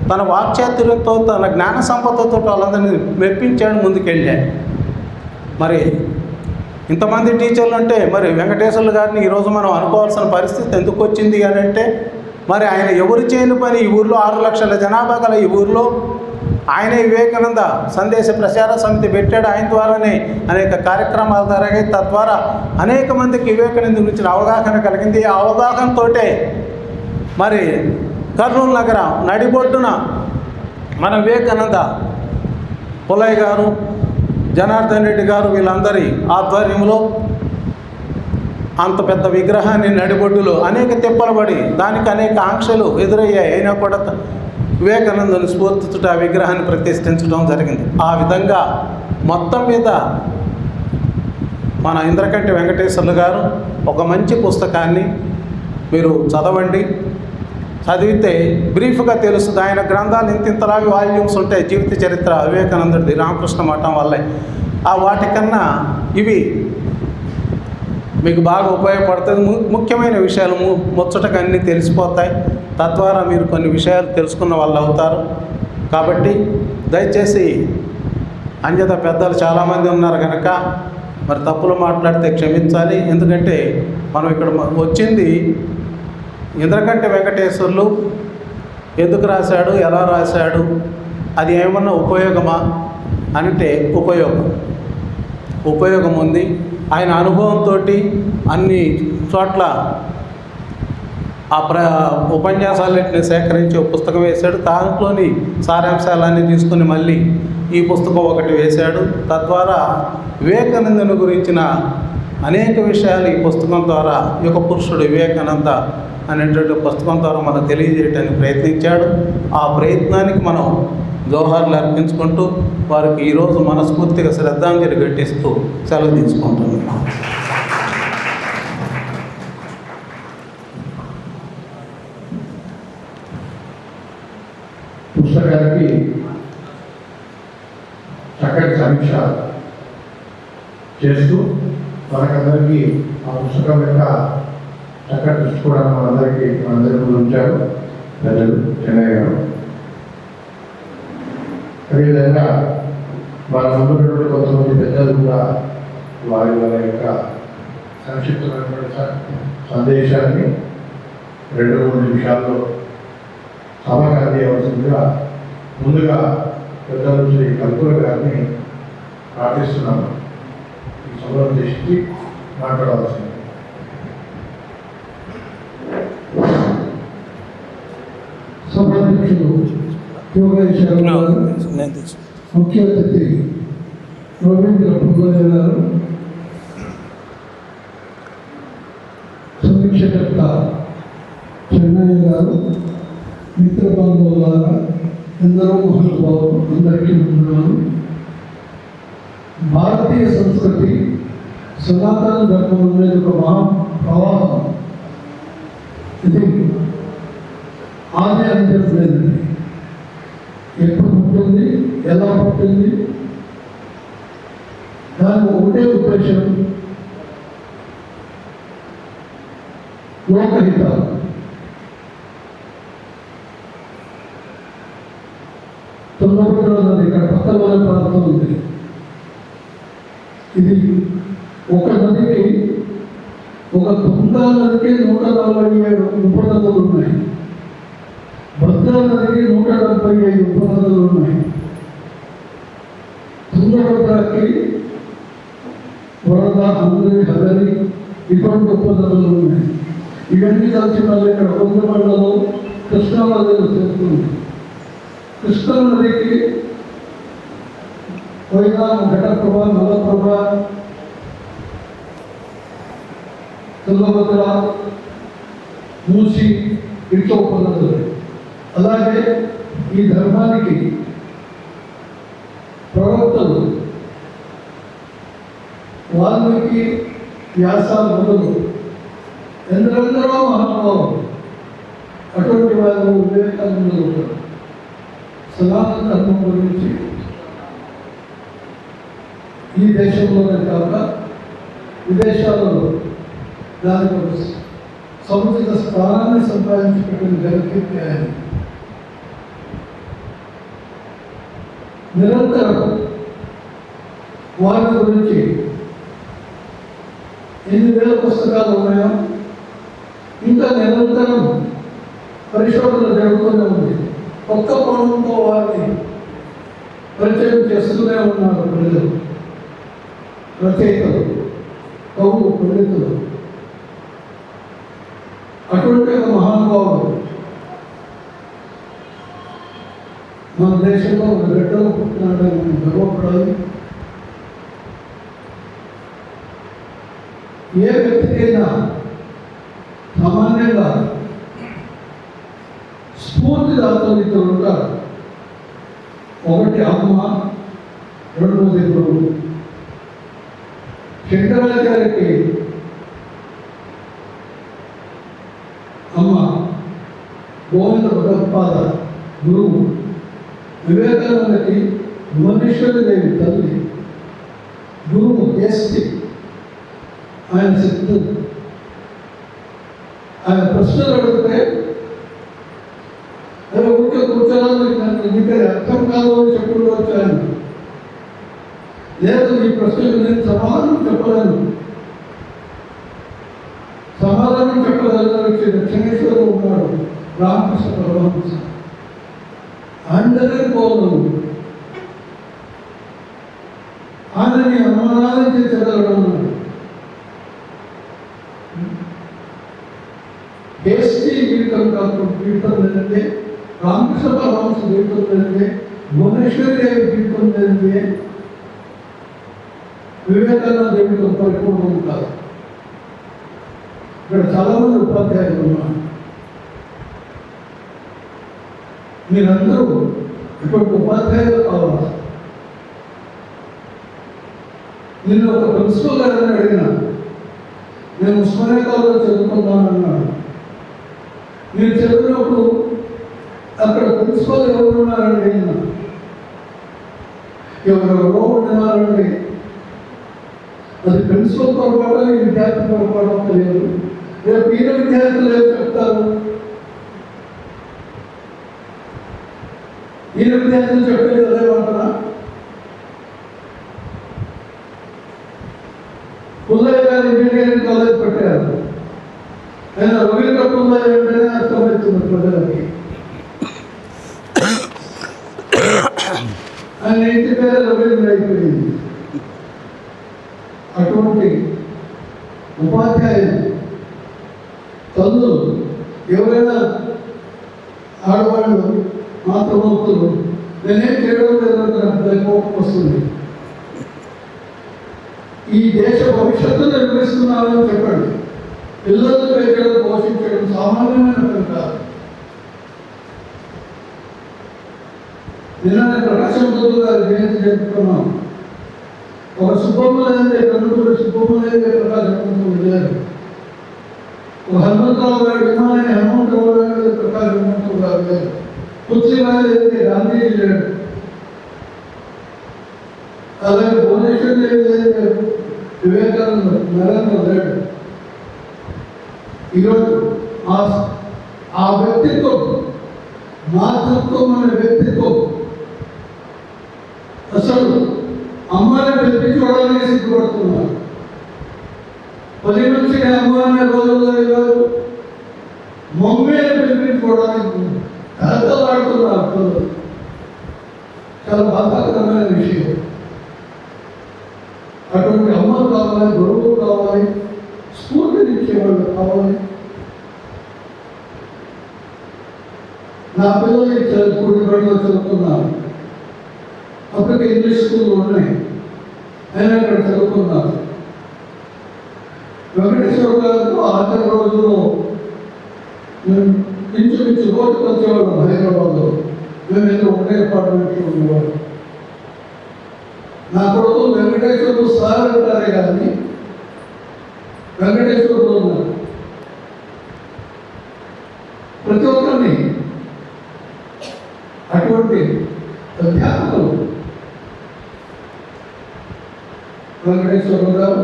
[SPEAKER 1] తన వాక్చాతుర్యంతో, తన జ్ఞాన సంపదతో వాళ్ళందరినీ మెప్పించాడు, ముందుకెళ్ళాడు. మరి ఇంతమంది టీచర్లు అంటే మరి వెంకటేశ్వర్లు గారిని ఈరోజు మనం అనుకోవాల్సిన పరిస్థితి ఎందుకు వచ్చింది అని అంటే, మరి ఆయన ఎవరు చేయని పని ఈ ఊర్లో 6 లక్షల జనాభా గల ఈ ఊర్లో ఆయనే వివేకానంద సందేశ ప్రచార సమితి పెట్టాడు. ఆయన ద్వారానే అనేక కార్యక్రమాలు జరిగాయి. తద్వారా అనేక మందికి వివేకానంద గురించి అవగాహన కలిగింది. ఆ అవగాహనతోటే మరి కర్నూలు నగరం నడిబొడ్డున మన వివేకానంద పుల్లయ్య గారు, జనార్దన్ రెడ్డి గారు వీళ్ళందరి ఆధ్వర్యంలో అంత పెద్ద విగ్రహాన్ని నడిబొడ్డులో అనేక తిప్పలబడి దానికి అనేక ఆంక్షలు ఎదురయ్యాయి. అయినా కూడా వివేకానందుని స్ఫూర్తితో ఆ విగ్రహాన్ని ప్రతిష్ఠించడం జరిగింది. ఆ విధంగా మొత్తం మీద మన ఇంద్రకంటి వెంకటేశ్వర్లు గారు ఒక మంచి పుస్తకాన్ని మీరు చదవండి. చదివితే బ్రీఫ్గా తెలుస్తుంది. ఆయన గ్రంథాలు ఇంతింతలావి వాల్యూమ్స్ ఉంటాయి. జీవిత చరిత్ర వివేకానందుడిది రామకృష్ణ మఠం వల్లే. ఆ వాటికన్నా ఇవి మీకు బాగా ఉపయోగపడుతుంది. ముఖ్యమైన విషయాలు ముచ్చటగా అన్నీ తెలిసిపోతాయి. తద్వారా మీరు కొన్ని విషయాలు తెలుసుకున్న వాళ్ళు అవుతారు. కాబట్టి దయచేసి అంజద పెద్దలు చాలామంది ఉన్నారు కనుక మరి తప్పులు మాట్లాడితే క్షమించాలి. ఎందుకంటే మనం ఇక్కడ వచ్చింది ఇంద్రకంటి వెంకటేశ్వర్లు ఎందుకు రాశాడు, ఎలా రాశాడు, అది ఏమన్నా ఉపయోగమా అంటే ఉపయోగం ఉంది. ఆయన అనుభవంతో అన్ని చోట్ల ఆ ఉపన్యాసాలన్నింటినీ సేకరించి ఒక పుస్తకం వేశాడు. దాంట్లోని సారాంశాలన్నీ తీసుకుని మళ్ళీ ఈ పుస్తకం ఒకటి వేశాడు. తద్వారా వివేకానందుని గురించిన అనేక విషయాలు ఈ పుస్తకం ద్వారా యుగ పురుషుడు వివేకానంద అనేటువంటి పుస్తకం ద్వారా మనం తెలియజేయడానికి ప్రయత్నించాడు. ఆ ప్రయత్నానికి మనం జోహార్లు అర్పించుకుంటూ వారికి ఈరోజు మనస్ఫూర్తిగా శ్రద్ధాంజలి ఘటిస్తూ సెలవు తీసుకుంటున్నాం.
[SPEAKER 2] పుస్తకానికి చక్కటి సమీక్ష చేస్తూ మనకందరికీ ఆ పుస్తకం యొక్క చక్కటి దృష్టికోణాన్ని మనందరి ముందు ఉంచారు పెద్దలు చెన్నయ్య గారు. అదేవిధంగా మన ముందు కొంతమంది పెద్దలు కూడా వారి యొక్క సంక్షిప్తమైనటువంటి సందేశాన్ని 2-3 నిమిషాల్లో సభకు అందించవలసిందిగా ముందుగా పెద్దలు శ్రీ కల్పూర గారిని ప్రార్థిస్తున్నాను. ఈ సభను ఉద్దేశించి మాట్లాడవలసింది.
[SPEAKER 3] సభాధ్యక్షులు యోగేశ్వర గారు, ముఖ్య అతిథి రవీంద్ర పుల్లయ్య గారు, సమీక్షకర్త చెన్నయ్య గారు, మిత్ర బంధువులారా, ఎందరో మహానుభావులు, అందరికీ వందనాలు. భారతీయ సంస్కృతి సనాతన ధర్మం అనేది ఒక మహా ప్రవాహం. ఇది ఆది అంత్యం లేదండి. ఎప్పుడు పుట్టింది, ఎలా పుట్టింది, దానికి ఒకటే ఉద్దేశం, లోకహితాలు. తుంగభద్ర నది ఇక్కడ పక్కన ప్రాంతం ఉంది. ఇది ఒక నదికి, ఒక తుంగా నదికి 147 ఉపనదులు ఉన్నాయి. భద్రా నదికి 175 ఉపనదులు ఉన్నాయి. తుంగభద్రకి వరద, హంద్రి, హదరి ఇటువంటి ఉపనదులు ఉన్నాయి. ఇవన్నీ కలిసి మళ్ళీ ఇక్కడ కొండమండలో కృష్ణా నదిలో చేరుతుంది. కృష్ణా నదికి వైనాం, ఘటప్రభ, మలప్రభ, తుంగభద్ర, మూసి ఇట్లా ఉపనదులు. అలాగే ఈ ధర్మానికి ప్రవక్తలు వాల్మీకి, వ్యాస మొదలు ఎందరెందరో మహానుభావులు, అటువంటి వాళ్ళు వివేకానందులు ఉంటారు. సనాతన ధర్మం గురించి ఈ దేశంలోనే కాక విదేశాలలో దానికి ఒక సముచిత స్థానాన్ని సంపాదించుకునే జగకీర్తి ఆయన. నిరంతరం వారి గురించి ఎన్ని వేల పుస్తకాలు ఉన్నాయో ఇంకా నిరంతరం పరిశోధన జరుగుతూనే ఉంది. కొత్త కోణంతో వారిని పరిచయం చేస్తూనే ఉన్నారు ప్రజలు, రచయితలు, కవులు, పండితులు. అటువంటి ఒక మహానుభావుడు మన దేశంలో ఒక గడ్డలో పుట్టినాడని మనం గర్వపడాలి. ఏ వ్యక్తికైనా సామాన్యంగా స్ఫూర్తిదాతలు ఇద్దరు ఉంటారు. ఒకటి అమ్మ, రెండవది గురువు. శంకరాచార్యకి అమ్మ గోవింద భగవత్పాద గురువు, వివేకానందకి భువనేశ్వరి దేవి తల్లి, గురువు ఎస్టి, ఆయన సిద్ధుడు. ఆయన ప్రశ్నలు అడిగితే అదే ఊరికే కూర్చోడానికి మీకు అర్థం కాదు అని చెప్పుకుంటూ వచ్చాను. లేదు, ఈ ప్రశ్నకు నేను సమాధానం చెప్పలేను. సమాధానం చెప్పగలిగిన వ్యక్తి దక్షిణేశ్వరుడు ఉన్నాడు, రామకృష్ణ పరమహంస. ఆయన దగ్గర పోను, ఆయనని అనుమానించి చదవడం. కేఎస్టీ జీవితం కాకుండా జీవితం లేదంటే, రామకృష్ణ పరమహంస జీవితం లేదంటే, భువనేశ్వరి దేవి జీవితం లేదంటే వివేకానంద జీవితం పరిపూర్ణం కాదు. ఇక్కడ చాలామంది ఉపాధ్యాయులు ఉన్నారు. మీరందరూ ఇప్పటికి ఉపాధ్యాయులు కావాలి. నేను ఒక ప్రిన్సిపల్ గారిని అడిగిన, నేను ఉస్మానియా కాలేజీలో చదువుకున్నానన్నాడు. మీరు చదివినప్పుడు అక్కడ ప్రిన్సిపల్ ఎవరు ఉన్నారండి అన్నా. ఎవరెవరో ఉన్నారండి. అది ప్రిన్సిపల్ పొరపాటు, ఈ విద్యార్థి పొరపాటు తెలియదు. రేపు ఈయన విద్యార్థులు ఏం చెప్తారు? ఈయన విద్యార్థులు చెప్పేది అదేమంటారా? పుల్లయ్య గారు ఇంజనీరింగ్ కాలేజ్ పెట్టారు. ఆయన రవీంద్ర పుల్లయ్య అంటేనే అర్థమవుతుంది ప్రజలకి. ఆయన ఇంటి పేరు రవీంద్ర అయిపోయింది. అటువంటి ఉపాధ్యాయులు తల్లులు ఎవరైనా ఆడవాళ్ళు మాతృమూర్తులు నేనేం చేయడం లేదంటే నాకు కోపం వస్తుంది. ఈ దేశ భవిష్యత్తు నిర్మిస్తున్నానని చెప్పండి. పిల్లలను పెంచడం, పోషించడం సామాన్యమైన పని కాదు. నిన్న ప్రకాశం పంతులు గారి జయంతి జరుపుకున్నాం. ఒక సుబ్బమ్మలైతే కన్నుకూరు సుబ్బమ్మలైతే ప్రకాశం పంతులు లేరు. ఒక హనుమంతరావు గారి విమానాన్ని హనుమంతరావు గారి ప్రకాశం పంతులు గారు లేరు. పుత్రిరాజు అయితే గాంధీజీ లేడు. అలాగే భువనేశ్వర్ అయితే వివేకానంద నరేంద్ర లేడు. ఈరోజు ఆ వ్యక్తిత్వం, మాతృత్వం అనే వ్యక్తిత్వం అసలు అమ్మాయిని పిలిపించుకోవడానికి సిద్ధపడుతున్నారు. 10 నుంచి అమ్మాయిని రోజుల్లో ఈరోజు మమ్మీని పిలిపించుకోవడానికి కలతలాడుతున్నారు. చాలా బాధాకరమైన విషయం. అటువంటి అమ్మలు కావాలి, గురువులు కావాలి, స్ఫూర్తినిచ్చేవాళ్ళు కావాలి. నా పిల్లలు స్కూల్ బడిలో చదువుకున్నారు. అప్పటికే ఇంగ్లీష్ స్కూళ్ళు ఉన్నాయి. ఆయన అక్కడ చదువుకున్నారు. వెంకటేశ్వర గారు ఆఖరి రోజుల్లో ఇంచుమించు రోజుకు వచ్చేవాడు హైదరాబాద్లో. మేము ఏదో ఒకటే అపార్ట్మెంట్లో ఉండేవాడు. నా కొడుకు వెంకటేశ్వరుడు సార్ అంటారే కానీ వెంకటేశ్వరుడు ఉన్నారు. ప్రతి ఒక్కరిని అటువంటి అధ్యాపకులు వెంకటేశ్వరరావు గారు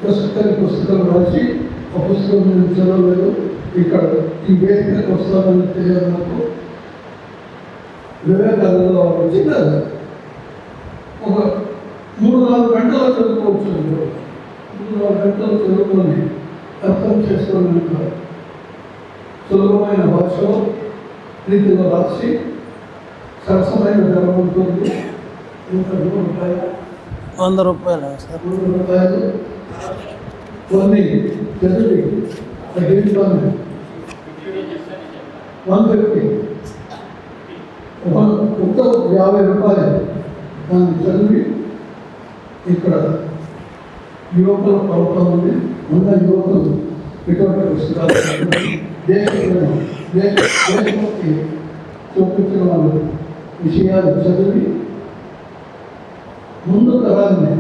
[SPEAKER 3] పుస్తకం రాసి ఒక పుస్తకం నేను చదవలేదు. ఇక్కడ ఈ వేదికకు వస్తామని తెలియదు నాకు. వివేకానంద వచ్చి ఒక 3-4 గంటలు చదువుకోవచ్చు. 3-4 గంటలు చదువుకొని అర్థం చేసుకోవాలి. సులభమైన భాషలో రీతిలో రాసి సరసమైన ధర ఉంటుంది.
[SPEAKER 1] 100 రూపాయలు సార్.
[SPEAKER 3] 100 రూపాయలు కొన్ని చదివి 150 50 రూపాయలు దాన్ని చదివి ఇక్కడ యువకుల ప్రభుత్వం ఉంది. ఉన్న యువకులు ఇటువంటి పుస్తకాలు దేశంలోకి చూపించిన వాళ్ళు విషయాలు చదివి ముందు తరాన్ని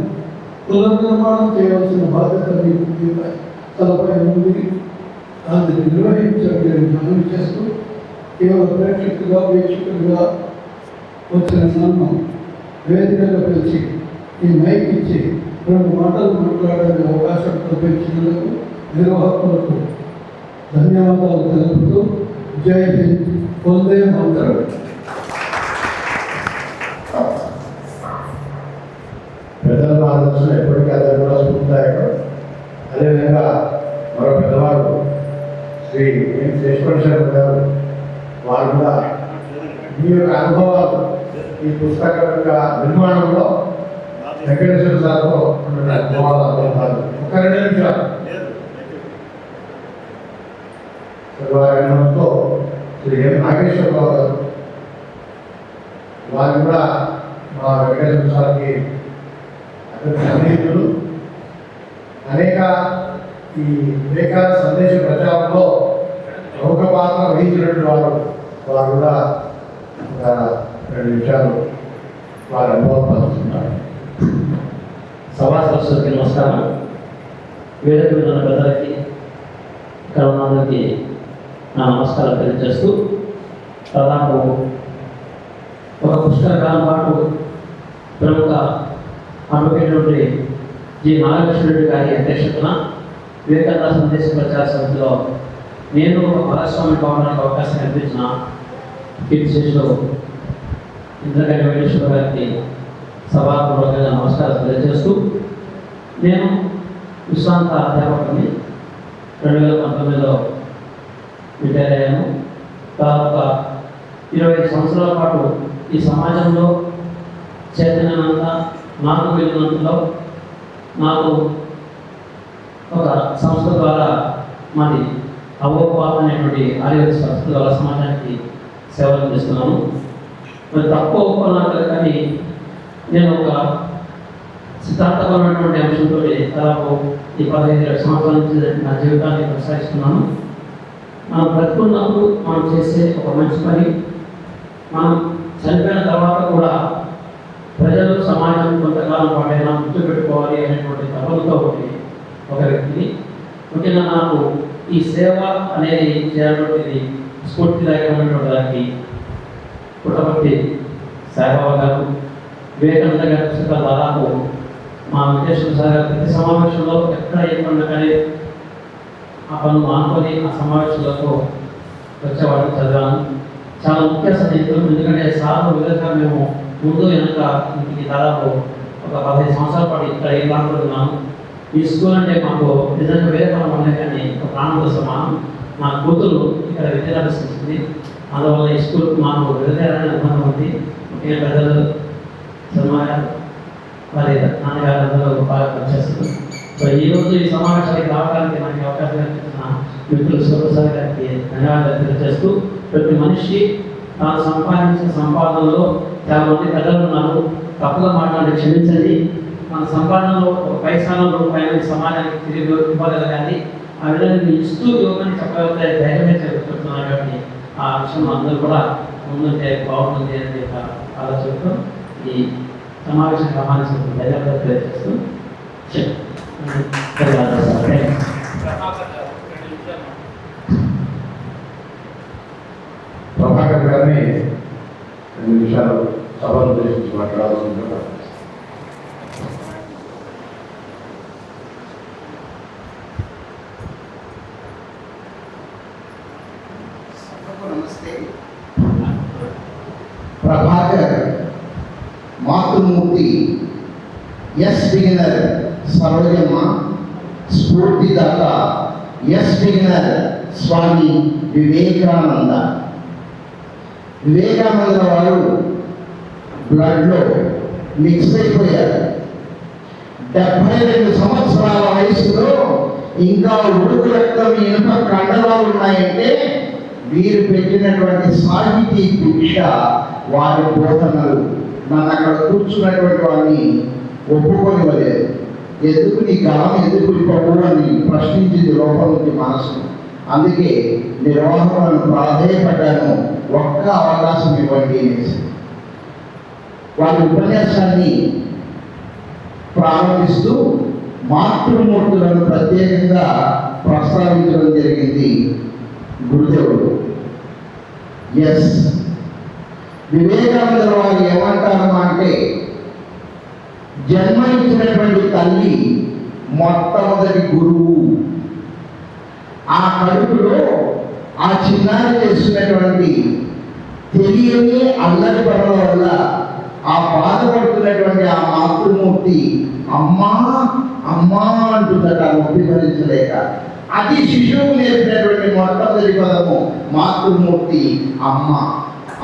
[SPEAKER 3] పునర్నిర్మాణం చేయవలసిన బాధ్యత మీకు తలపై ఉంది. దాన్ని నిర్వహించడం మనం చేస్తూ కేవలం ప్రేక్షకులుగా వీక్షకులుగా వచ్చిన నన్ను వేదికగా పిలిచి ఈ మైక్ ఇచ్చి 2 మాటలు మాట్లాడే అవకాశం కల్పించినందుకు నిర్వాహకులకు ధన్యవాదాలు తెలుపుతూ జై హింద్, వందే మాతరం.
[SPEAKER 2] పెద్దల ఆలోచన ఎప్పటికీ అది కూడా స్ఫూర్తిదాయకం. అదేవిధంగా మరో పెద్దవారు శ్రీ ఎన్ శేషపరిశర్మ గారు, వారు కూడా మీ యొక్క అనుభవాలు ఈ పుస్తకం యొక్క నిర్మాణంలో వెంకటేశ్వర సార్తో ఉన్న అనుభవాలు ఒక 2 నిమిషాలు వారి అనుభవంతో శ్రీ ఎం నాగేశ్వరరావు గారు, వారు కూడా మా వెంకటేశ్వర సార్కి సన్నిహితులు, అనేక ఈ వివేక సందేశ ప్రచారంలో ప్రముఖ పాత్ర వహించినటువంటి వారు కూడా ఒక 2 నిమిషాలు వారి అనుభవం పంచుకుంటారు.
[SPEAKER 4] సభా సరస్వతికి నమస్కారం. వేదిక మీద ఉన్న పెద్దలకి, కరోనాకి నా నమస్కారం తెలియజేస్తూ, దాదాపు ఒక పుష్కర కాలం పాటు ప్రముఖ అడ్వకేట్ జి నాగలక్ష్మణరెడ్డి గారి అధ్యక్షతన వివేకానంద సందేశ ప్రచార సమితిలో నేను ఒక భాగస్వామి కావడానికి అవకాశం కల్పించిన కీర్తిశేషులు ఇంద్రగడ్డ వెంకటేశ్వర గారికి సభాపూర్వకంగా నమస్కారం తెలియజేస్తూ, నేను విశ్రాంత అధ్యాపకుని 2019లో రిటైర్ అయ్యాను. దాదాపు 25 సంవత్సరాల పాటు ఈ సమాజంలో చైతన్యనంత నాకు వెళ్ళినంతలో నాకు ఒక సంస్థ ద్వారా మాది అవోపాత అనేటువంటి ఆయుర్వేద సంస్థ ద్వారా సమాజానికి సేవలు అందిస్తున్నాను. మరి తక్కువ ఒప్పుకున్నాను కానీ నేను ఒక సిద్ధాంతపరమైనటువంటి అంశంతో దాదాపు ఈ 15 సంవత్సరాల నుంచి నా జీవితాన్ని కొనసాగిస్తున్నాను. మనం బ్రతుకున్నప్పుడు మనం చేసే ఒక మంచి పని మనం చనిపోయిన తర్వాత కూడా ప్రజలు సమాజం కొంతకాలం పాటైనా గుర్తుపెట్టుకోవాలి అనేటువంటి తపనతో ఒక వ్యక్తిని. ముఖ్యంగా నాకు ఈ సేవ అనేది చేయాలనేది స్ఫూర్తిదాయకమైనటువంటి దానికి పుట్టపర్తి సాయిబాబా గారు, వివేకానంద గారి పుస్తకాలు దాదాపు మా వెంకటేశ్వర సార్ గారు ప్రతి సమావేశంలో ఎక్కడ ఏమన్నా కానీ ఆ పనులు మానుకొని ఆ సమావేశాలకు వచ్చేవాడిని చదివాను. చాలా ముఖ్య సన్నిహితులు, ఎందుకంటే సార్లు విధంగా మేము ముందు వెనక ఇంటికి దాదాపు ఒక 15 సంవత్సరాల పాటు ఇక్కడ ఏం మాట్లాడుతున్నాను. ఈ స్కూల్ అంటే మాకు నిజంగా వేరే పనులు ఉన్నాయి కానీ ఒక ప్రాణంతో సమానం. మా కూతురు ఇక్కడ విద్యను అభ్యసించింది, అందువల్ల ఈ స్కూల్కి మాకు విధంగా అనుబంధం ఉంది. ముఖ్యంగా పెద్దలు సన్మాయ వారి నాన్నగారు అందరూ బాగా పనిచేస్తారు. సో ఈరోజు ఈ సమావేశానికి రావడానికి నాకు అవకాశం కల్పించిన మిత్రులు శివప్రసాద్ గారికి ధన్యవాదాలు తెలియజేస్తూ, ప్రతి మనిషి తాను సంపాదించిన సంపాదనలో చాలా మంది పెద్దలు ఉన్నారు, తప్పుగా మాట్లాడి క్షమించండి. మన సంపాదనలో ఒక పైసాలో రూపాయలు సమాజానికి తిరిగి ఇవ్వగలగాలి. ఆ విధంగా ఇస్తూ యోగాన్ని చెప్పగలిగితే ధైర్యమే చెప్తున్నారు. కాబట్టి ఆ విషయం అందరూ కూడా ముందుంటే బాగుంటుంది అని ఆలోచనతో ఈ సమావేశానికి ఆహ్వానించిన ధైర్యాలు తెలియజేస్తూ
[SPEAKER 2] ప్రభాకర్ గారిని 2 నిమిషాలు సభను ఉద్దేశించి మాట్లాడాలనుకుంటున్నారు.
[SPEAKER 5] నమస్తే. ప్రభాకర్ మాతృమూర్తి, ఎస్ బిగినర్ సరోజమ్మ, స్ఫూర్తిదాత ఎస్ బిగినర్ స్వామి వివేకానంద. వివేకానంద వారు బ్లడ్లో మిక్స్ అయిపోయారు. 72 సంవత్సరాల వయసులో ఇంకా ఉడుకు రక్తం ఇనుప కండలాలు ఉన్నాయంటే వీరు పెట్టినటువంటి సాహితీ భిక్ష, వారి బోధనలు నన్ను అక్కడ కూర్చున్నటువంటి వాడిని ఒప్పుకొనివ్వలేదు. ఎందుకు నీ కాలం ఎందుకు ఇవ్వవు అని ప్రశ్నించింది లోపల నుంచి మనసు. అందుకే నిర్వాహకులను ప్రాధేయపడ్డాను, ఒక్క అవకాశం ఇవ్వండి అనేసి. వారి ఉపన్యాసాన్ని ప్రారంభిస్తూ మాతృమూర్తులను ప్రత్యేకంగా ప్రస్తావించడం జరిగింది గురుదేవుడు. ఎస్ వివేకానంద వారు ఏమంటారు అంటే, జన్మనిచ్చినటువంటి తల్లి మొట్టమొదటి గురువు. ఆ కడుపులో ఆ చిన్నారి చేస్తున్నటువంటి తెలియని అల్లరి పనుల వల్ల ఆ బాధపడుతున్నటువంటి ఆ మాతృమూర్తి అమ్మా అమ్మా అంటుందట, నొప్పి భరించలేక. అది శిశువు నేర్పినటువంటి మొట్టమొదటి పదము మాతృమూర్తి అమ్మ.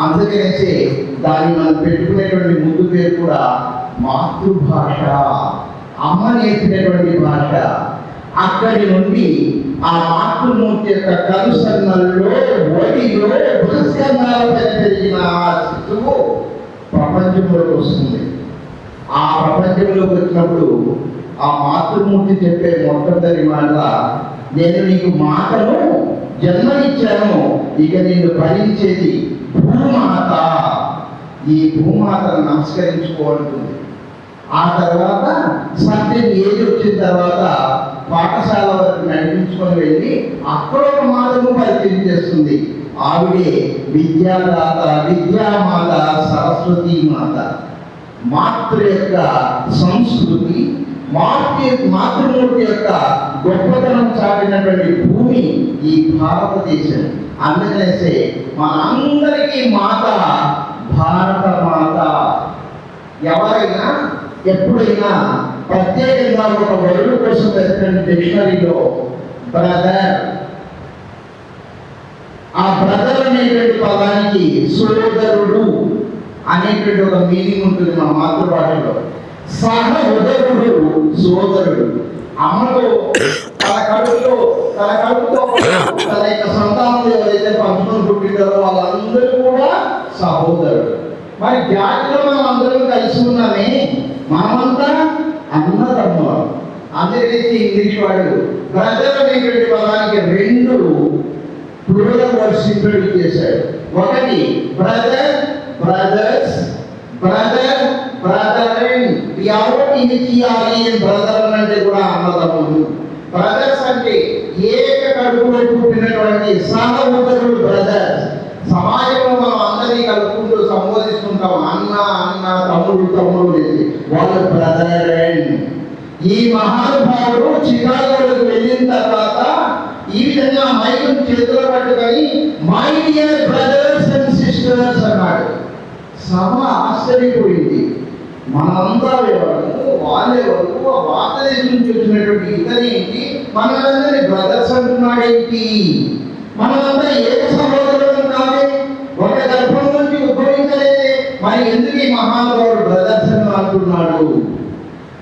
[SPEAKER 5] అందుకనేసే దాన్ని మనం పెట్టుకునేటువంటి ముందు పేరు కూడా మాతృభాష, అమ్మ నేర్పినటువంటి భాష. అక్కడి నుండి ఆ మాతృమూర్తి యొక్క కనుసన్నల్లో ఒడిలో పురస్కరణాల పెరిగిన ఆ శిశువు ప్రపంచంలోకి వస్తుంది. ఆ ప్రపంచంలోకి వచ్చినప్పుడు ఆ మాతృమూర్తి చెప్పే మొట్టమొదటి మాట, నేను నీకు మాటను జన్మనిచ్చాను, ఇక నిన్ను భరించేది భూమాత, ఈ భూమాతను నమస్కరించుకోవాలంటుంది. ఆ తర్వాత సర్టెన్ ఏజ్ వచ్చిన తర్వాత పాఠశాల వరకు నడిపించుకొని వెళ్ళి అక్కడ ఒక మాటను పరిచయం చేస్తుంది. ఆవిడే విద్యాదాత, విద్యామాత, సరస్వతి మాత. మాతృ యొక్క సంస్కృతి, మాతృమూర్తి యొక్క గొప్పతనం చాటినటువంటి భూమి ఈ భారతదేశం. అందుకనేసే మనందరికీ మాత భారత మాత. ఎవరైనా ఎప్పుడైనా ప్రత్యేకంగా ఒక వర్డ్ కోసం వెతకండి డిక్షనరీలో బ్రదర్, ఆ బ్రదర్ అనేటువంటి పదానికి సోదరుడు అనేటువంటి ఒక మీనింగ్ ఉంటుంది మన మాతృభాషలో. సహ ఉదరుడు సోదరుడు. అమ్మతో తన కడుపుతో తన యొక్క సంతానం ఎవరైతే పంచుకొని పుట్టింటారో వాళ్ళందరూ కూడా సహోదరుడు. మరి జాతిలో మనం అందరం కలిసి ఉన్నామే, మనమంతా అన్నదమ్ములం. అందరికీ ఇంగ్లీష్ వాడు బ్రదర్ అనేటువంటి పదానికి 2 ప్లూరల్ వర్డ్స్ ఇంట్రొడ్యూస్ చేశాడు. ఒకటి brother, brothers, brother, brethren. Brother అంటే కూడా అన్నదమ్ములు. బ్రదర్స్ అంటే ఏక కడుపులో పుట్టినటువంటి సహోదరులు బ్రదర్స్. సమాజంలో మనం అందరినీ కలుపుకుంటూ సంబోధిస్తుంటాం, అన్న అన్న, తమ్ముడు తమ్ముడు అనేది, వాళ్ళు బ్రదరన్. ఈ మహానుభావుడు చికాగోకి వెళ్ళిన తర్వాత ఈ విధంగా మైకును చేతిలో పట్టుకొని my dear brothers and sisters అన్నాడు. సభ ఆశ్చర్యపోయింది. మనంతా ఎవరు, వాళ్ళెవరు, ఆ భారతదేశం నుంచి వచ్చినటువంటి ఇతరేంటి, మనందరినీ బ్రదర్స్ అంటున్నాడేంటి? మనమంతా ఏక సహోదరులు కాదే, ఒక గర్భం నుంచి ఉద్భవించలేదే, మరి ఎందుకు ఈ మహానుభావుడు బ్రదర్స్ అని అంటున్నాడు?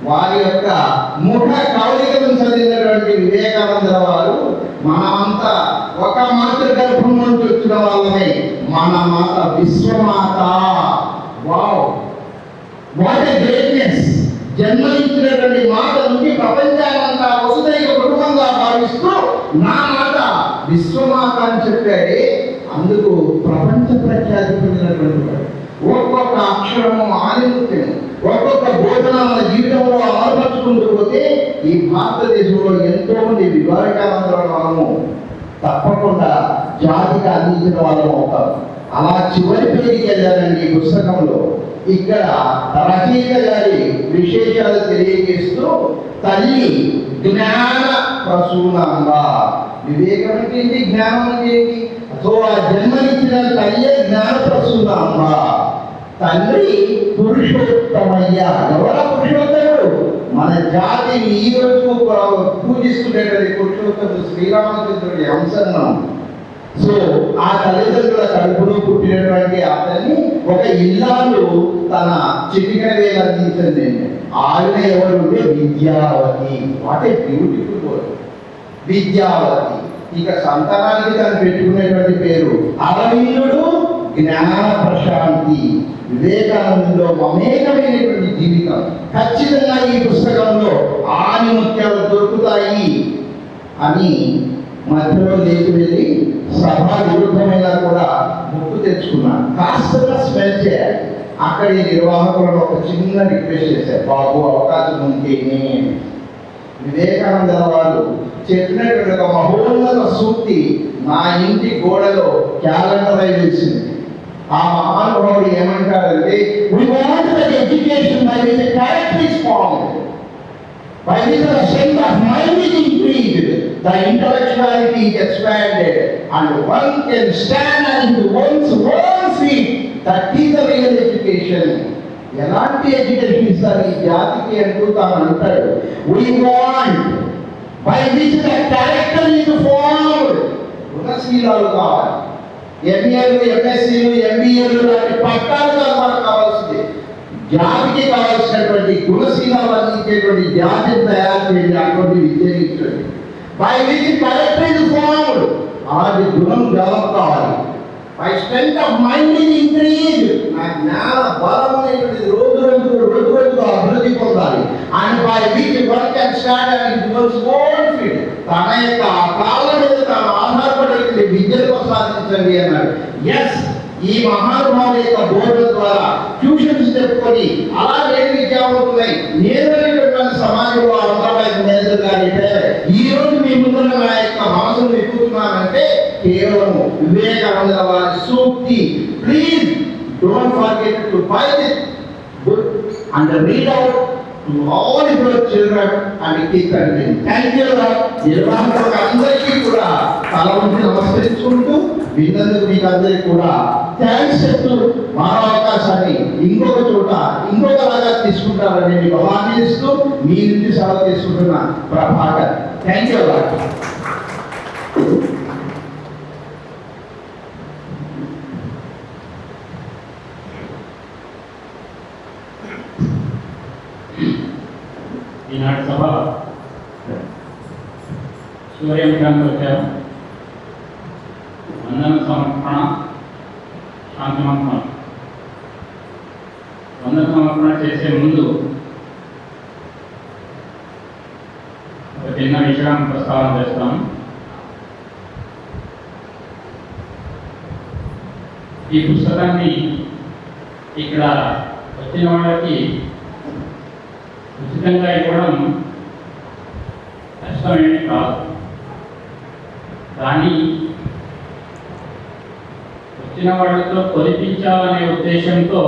[SPEAKER 5] వారి యొక్క ముఖ కవలికలను చదివినటువంటి వివేకానంద వారు, మనమంతా ఒక మాతృ గర్భం నుంచి వచ్చిన వాళ్ళమే, మన మాత విశ్వమాత. Wow, what a greatness! జన్మనిచ్చినటువంటి మాత నుండి ప్రపంచాన్నంతా వసుదైక కుటుంబంగా భావిస్తూ నా మాత విశ్వమాత అని చెప్పాడే, అందుకు ప్రపంచ ప్రఖ్యాతి పొందినటువంటి వాడు. ఒక్కొక్క అక్షరము ఆనిముత్యం, ఒక్కొక్క బోధన మన జీవితంలో అమలుపరుచుకుంటూ పోతే ఈ భారతదేశంలో ఎంతో మంది వివేకానందమైన వాళ్ళము తప్పకుండా జాతికి అందించిన వాళ్ళం అవుతారు. అలా చివరి పేజీకి వెళ్ళారండి ఈ పుస్తకంలో. ఇక్కడ రచయిత గారి విశేషాలు తెలియజేస్తూ, తల్లి జ్ఞాన ప్రసూనంగా. వివేకం అంటే ఏంటి, జ్ఞానం అంటే ఏంటి? సో ఆ జన్మనిచ్చిన తల్లి జ్ఞాన ప్రసూనంగా. తండ్రి పురుషోత్తమయ్య. ఎవరా పురుషోత్తముడు? మన జాతిని ఈ రోజు పూజిస్తున్నటువంటి పురుషోత్తముడు శ్రీరామచంద్రుడి అంశం. సో ఆ తల్లిదండ్రుల కడుపులో పుట్టినటువంటి అతన్ని ఒక ఇల్లాలు తన చిటికన వేలు అందించింది. ఆయన ఎవరు అంటే Vidyavati. What a beautiful word, Vidyavati. ఇక సంతానానికి తను పెట్టుకునేటువంటి పేరు అరవిందుడు జ్ఞాన ప్రశాంతి. వివేకానందంలో మమేకమైనటువంటి జీవితం. ఖచ్చితంగా ఈ పుస్తకంలో ఆనిముత్యాలు దొరుకుతాయి అని మధ్యలో లేచి వెళ్ళి సభా విరుద్ధమైనా కూడా బుక్ తెచ్చుకున్నాను. కాస్త స్మెల్ చేయాలి. అక్కడ ఈ నిర్వాహకులను ఒక చిన్న రిక్వెస్ట్ చేశారు, బాబు అవకాశం ఉంటేనే. వివేకానంద వారు చెప్పినటువంటి ఒక మహోన్నత సూక్తి నా ఇంటి గోడలో క్యాలెండర్ అయి వెలిసింది. ఆ మహానుభావుడు ఏమంటారంటే, we want that education by which a character is formed, by which the strength of mind is increased, the intellectuality is expanded, and one can stand on one's own feet. That is the real education. ఎలాంటి education ఇస్తారు ఈ జాతికి అంటూ తాను అంటాడు. We want by which the character is formed. గుణశీలాలు కావాలి. ఎంఏలు, ఎంఎస్సీలు, ఎంబీఏలు లాంటి పట్టాలు మనకు కావాల్సింది. జాతికి కావాల్సినటువంటి గుణశీలాలు అందించేటువంటి జాతిని తయారు చేయండి, అటువంటి విద్యను ఇచ్చండి. By which character is formed. అలాంటి గుణం డెవలప్ కావాలి. By strength of mind is increase. నా జ్ఞాన బలం అనేటువంటిది రోజు రోజుకు by which one can stand on his own feet. తన యొక్క కాళ్ళ మీద తాను ఆధారపడే విద్యను ప్రసాదించండి అన్నాడు. ఎస్, ఈ మహానుభావుల యొక్క బోధన ద్వారా ట్యూషన్స్ చెప్పుకొని అలా నేను విద్యావంతులై నేను సమాజంలో అవసరమైన మేనేజర్ గారైతే ఈ రోజు మీ ముందు నా యొక్క మనసును విప్పుతున్నానంటే కేవలం వివేకానంద వారి సూక్తి. Please don't forget to buy this book and read out to all your children and keep learning. Thank you. నిర్వాహకులకు అందరికీ కూడా తల వంచి నమస్కరించుకుంటూ విన్నందుకు మీకు అందరికీ కూడా థ్యాంక్స్ చెప్తూ మరో అవకాశాన్ని ఇంకొక చోట ఇంకొకలాగా తీసుకుంటారని మీకు హామీ ఇస్తూ మీ నుంచి సెలవు తీసుకుంటున్న ప్రభాకర్. Thank you.
[SPEAKER 6] ఈనాటి సభ సూర్యముఖానికి వచ్చారు. వందన సమర్పణ, శాంతిమంత్రం. వందన సమర్పణ చేసే ముందు ఒక చిన్న విషయం ప్రస్తావన చేస్తాను. ఈ పుస్తకాన్ని ఇక్కడ వచ్చిన వాళ్ళకి ఉచితంగా ఇవ్వడం కష్టమేమి కాదు. కానీ వచ్చిన వాళ్ళతో కొలిపించాలనే ఉద్దేశంతో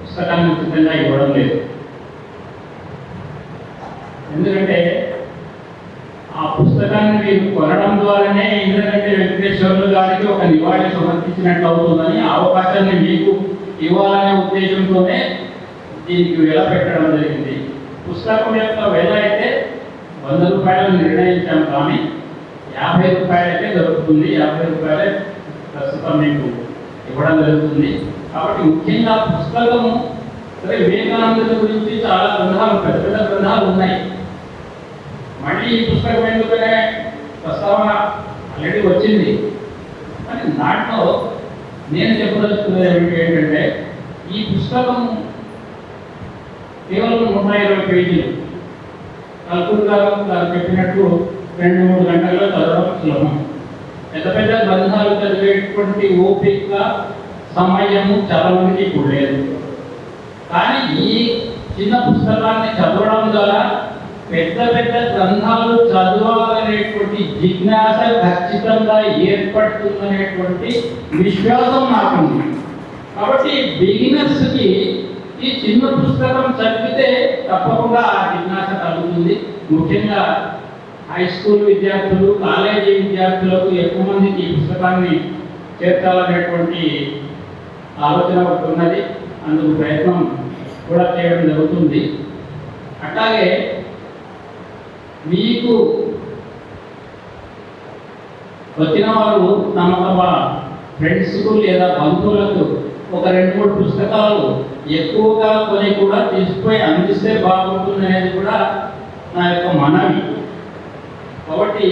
[SPEAKER 6] పుస్తకాన్ని ఉచితంగా ఇవ్వడం లేదు. ఎందుకంటే ఆ పుస్తకాన్ని మీరు కొనడం ద్వారానే ఇంద్రగంటి వెంకటేశ్వర్లు గారికి ఒక నివాళి సమర్పించినట్లు అవుతుందని అవకాశాన్ని మీకు ఇవ్వాలనే ఉద్దేశంతోనే దీనికి వెల పెట్టడం జరిగింది. పుస్తకం యొక్క వెల అయితే 100 రూపాయలు నిర్ణయించాం, కానీ 50 రూపాయలైతే దొరుకుతుంది. 50 రూపాయలే ప్రస్తుతం మీకు ఇవ్వడం జరుగుతుంది. కాబట్టి ముఖ్యంగా పుస్తకము సరే, వివేకానందుల గురించి చాలా గ్రంథాలు, పెద్ద పెద్ద గ్రంథాలు ఉన్నాయి. మళ్ళీ ఈ పుస్తకం ఎందుకనే ప్రస్తావన ఆల్రెడీ వచ్చింది. కానీ దాంట్లో నేను చెప్పదలుచుకునేది ఏంటంటే, ఈ పుస్తకం కేవలం 120 పేజీలు. కల్పూర్ గారు చెప్పినట్టు 2-3 గంటల్లో చదవడం సులభం. పెద్ద పెద్ద గ్రంథాలు చదివేటువంటి ఓపిక, సమయము చాలా మందికి ఇప్పుడు లేదు. కానీ ఈ చిన్న పుస్తకాన్ని చదవడం ద్వారా పెద్ద పెద్ద గ్రంథాలు చదవాలనేటువంటి జిజ్ఞాస ఖచ్చితంగా ఏర్పడుతుందనేటువంటి విశ్వాసం నాకుంది. కాబట్టి బిగినర్స్కి ఈ చిన్న పుస్తకం చదివితే తప్పకుండా ఆ జిజ్ఞాస కలుగుతుంది. ముఖ్యంగా హై స్కూల్ విద్యార్థులు, కాలేజీ విద్యార్థులకు ఎక్కువ మందికి ఈ పుస్తకాన్ని చేర్చాలనేటువంటి ఆలోచన ఒకటి ఉన్నది. అందుకు ప్రయత్నం కూడా చేయడం జరుగుతుంది. అట్లాగే మీకు వచ్చిన వారు తమ తమ ఫ్రెండ్స్కు లేదా బంధువులకు ఒక 2-3 పుస్తకాలు ఎక్కువగా కొని కూడా తీసుకుపోయి అందిస్తే బాగుంటుంది అనేది కూడా నా యొక్క మనవి. కాబట్టి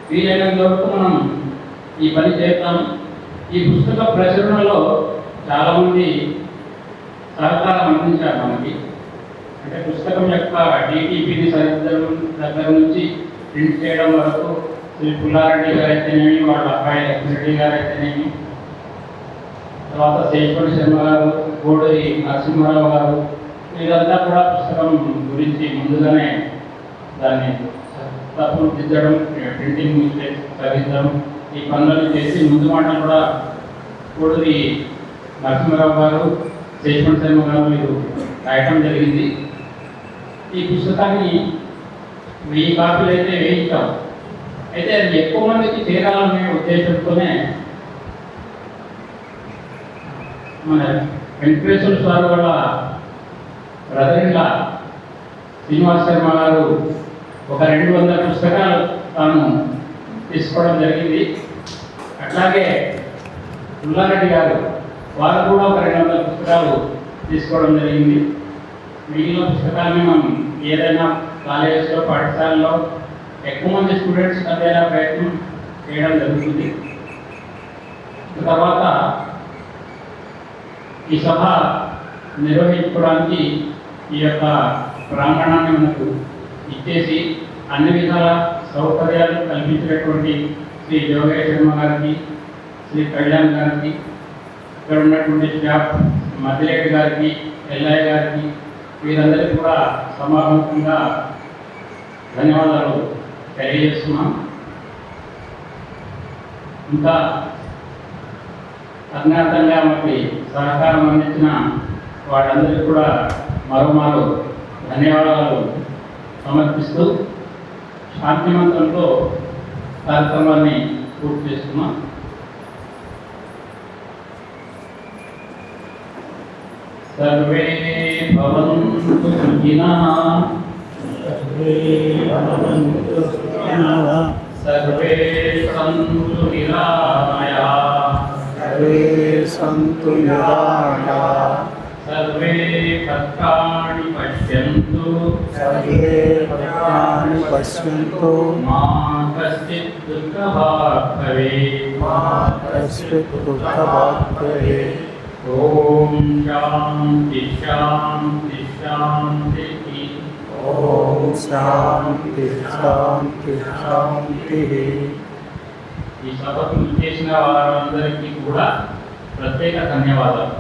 [SPEAKER 6] వీలైనంత వరకు మనం ఈ పని చేద్దాం. ఈ పుస్తక ప్రచురణలో చాలామంది సహకారం అందించారు మనకి. అంటే పుస్తకం యొక్క DTPని సరిదిద్దడం దగ్గర నుంచి ప్రింట్ చేయడం వరకు శ్రీ పుల్లారెడ్డి గారు అయితేనేమి, వాళ్ళ అబ్బాయి లక్ష్మిరెడ్డి గారు అయితేనేమి, తర్వాత శేషపల్లి శర్మ గారు, కోడూరి నరసింహారావు గారు, వీరంతా కూడా పుస్తకం గురించి ముందుగానే దాన్ని తప్పులు దిద్దడం, ప్రింటింగ్ మిస్టేక్స్ సరిదిద్దడం, ఈ పనులను చేసి ముందు మాటలు కూడా కోడూరి నరసింహారావు గారు, శేషపల్లి శర్మ గారు మీరు రాయటం జరిగింది. ఈ పుస్తకాన్ని 1000 కాపీలు అయితే వేయించాం. అయితే అది ఎక్కువ మందికి చేరాలనే ఉద్దేశంతోనే మన వెంకటేశ్వర స్వామి వాళ్ళ బ్రదర్-ఇన్-లా శ్రీనివాస్ శర్మ గారు ఒక 200 పుస్తకాలు తాను తీసుకోవడం జరిగింది. అట్లాగే పుల్లారెడ్డి గారు వారు కూడా ఒక 200 పుస్తకాలు తీసుకోవడం జరిగింది. మిగిలిన పుస్తకాన్ని మనం ఏదైనా కాలేజెస్లో, పాఠశాలలో ఎక్కువ మంది స్టూడెంట్స్ అందేలా ప్రయత్నం చేయడం జరుగుతుంది. తర్వాత ఈ సభ నిర్వహించుకోవడానికి ఈ యొక్క ప్రాంగణాన్ని మనకు ఇచ్చేసి అన్ని విధాల సౌకర్యాలు కల్పించినటువంటి శ్రీ యోగేష్ శర్మ గారికి, శ్రీ కళ్యాణ్ గారికి, ఇక్కడ ఉన్నటువంటి స్టాఫ్ మద్దిరెడ్డి గారికి, ఎల్ఐ గారికి, వీరందరికీ కూడా సమావేశంగా ధన్యవాదాలు తెలియజేస్తున్నాం. ఇంకా అజ్ఞాతంగా మనకి సహకారం అందించిన వాళ్ళందరికీ కూడా మరోమారు ధన్యవాదాలు సమర్పిస్తూ శాంతి మంత్రంతో కార్యక్రమాన్ని పూర్తి చేస్తున్నాం. సర్వే భవంతు సుఖినః, సర్వే సంతు నిరామయాః,
[SPEAKER 1] సంతు నిరామయాః,
[SPEAKER 6] సర్వే భద్రాణి పశ్యంతు,
[SPEAKER 1] సర్వే భద్రాణి పశ్యంతు,
[SPEAKER 6] మా కశ్చిత్ దుఃఖభాగ్ భవేత్,
[SPEAKER 1] మా కశ్చిత్ దుఃఖభాగ్ భవేత్.
[SPEAKER 6] ఓం శాంతి శాంతి శాంతి.
[SPEAKER 1] ఓం శాంతి శాంతి శాంతి.
[SPEAKER 6] ఈ సభకు చేసిన వారందరికీ కూడా ప్రత్యేక ధన్యవాదాలు.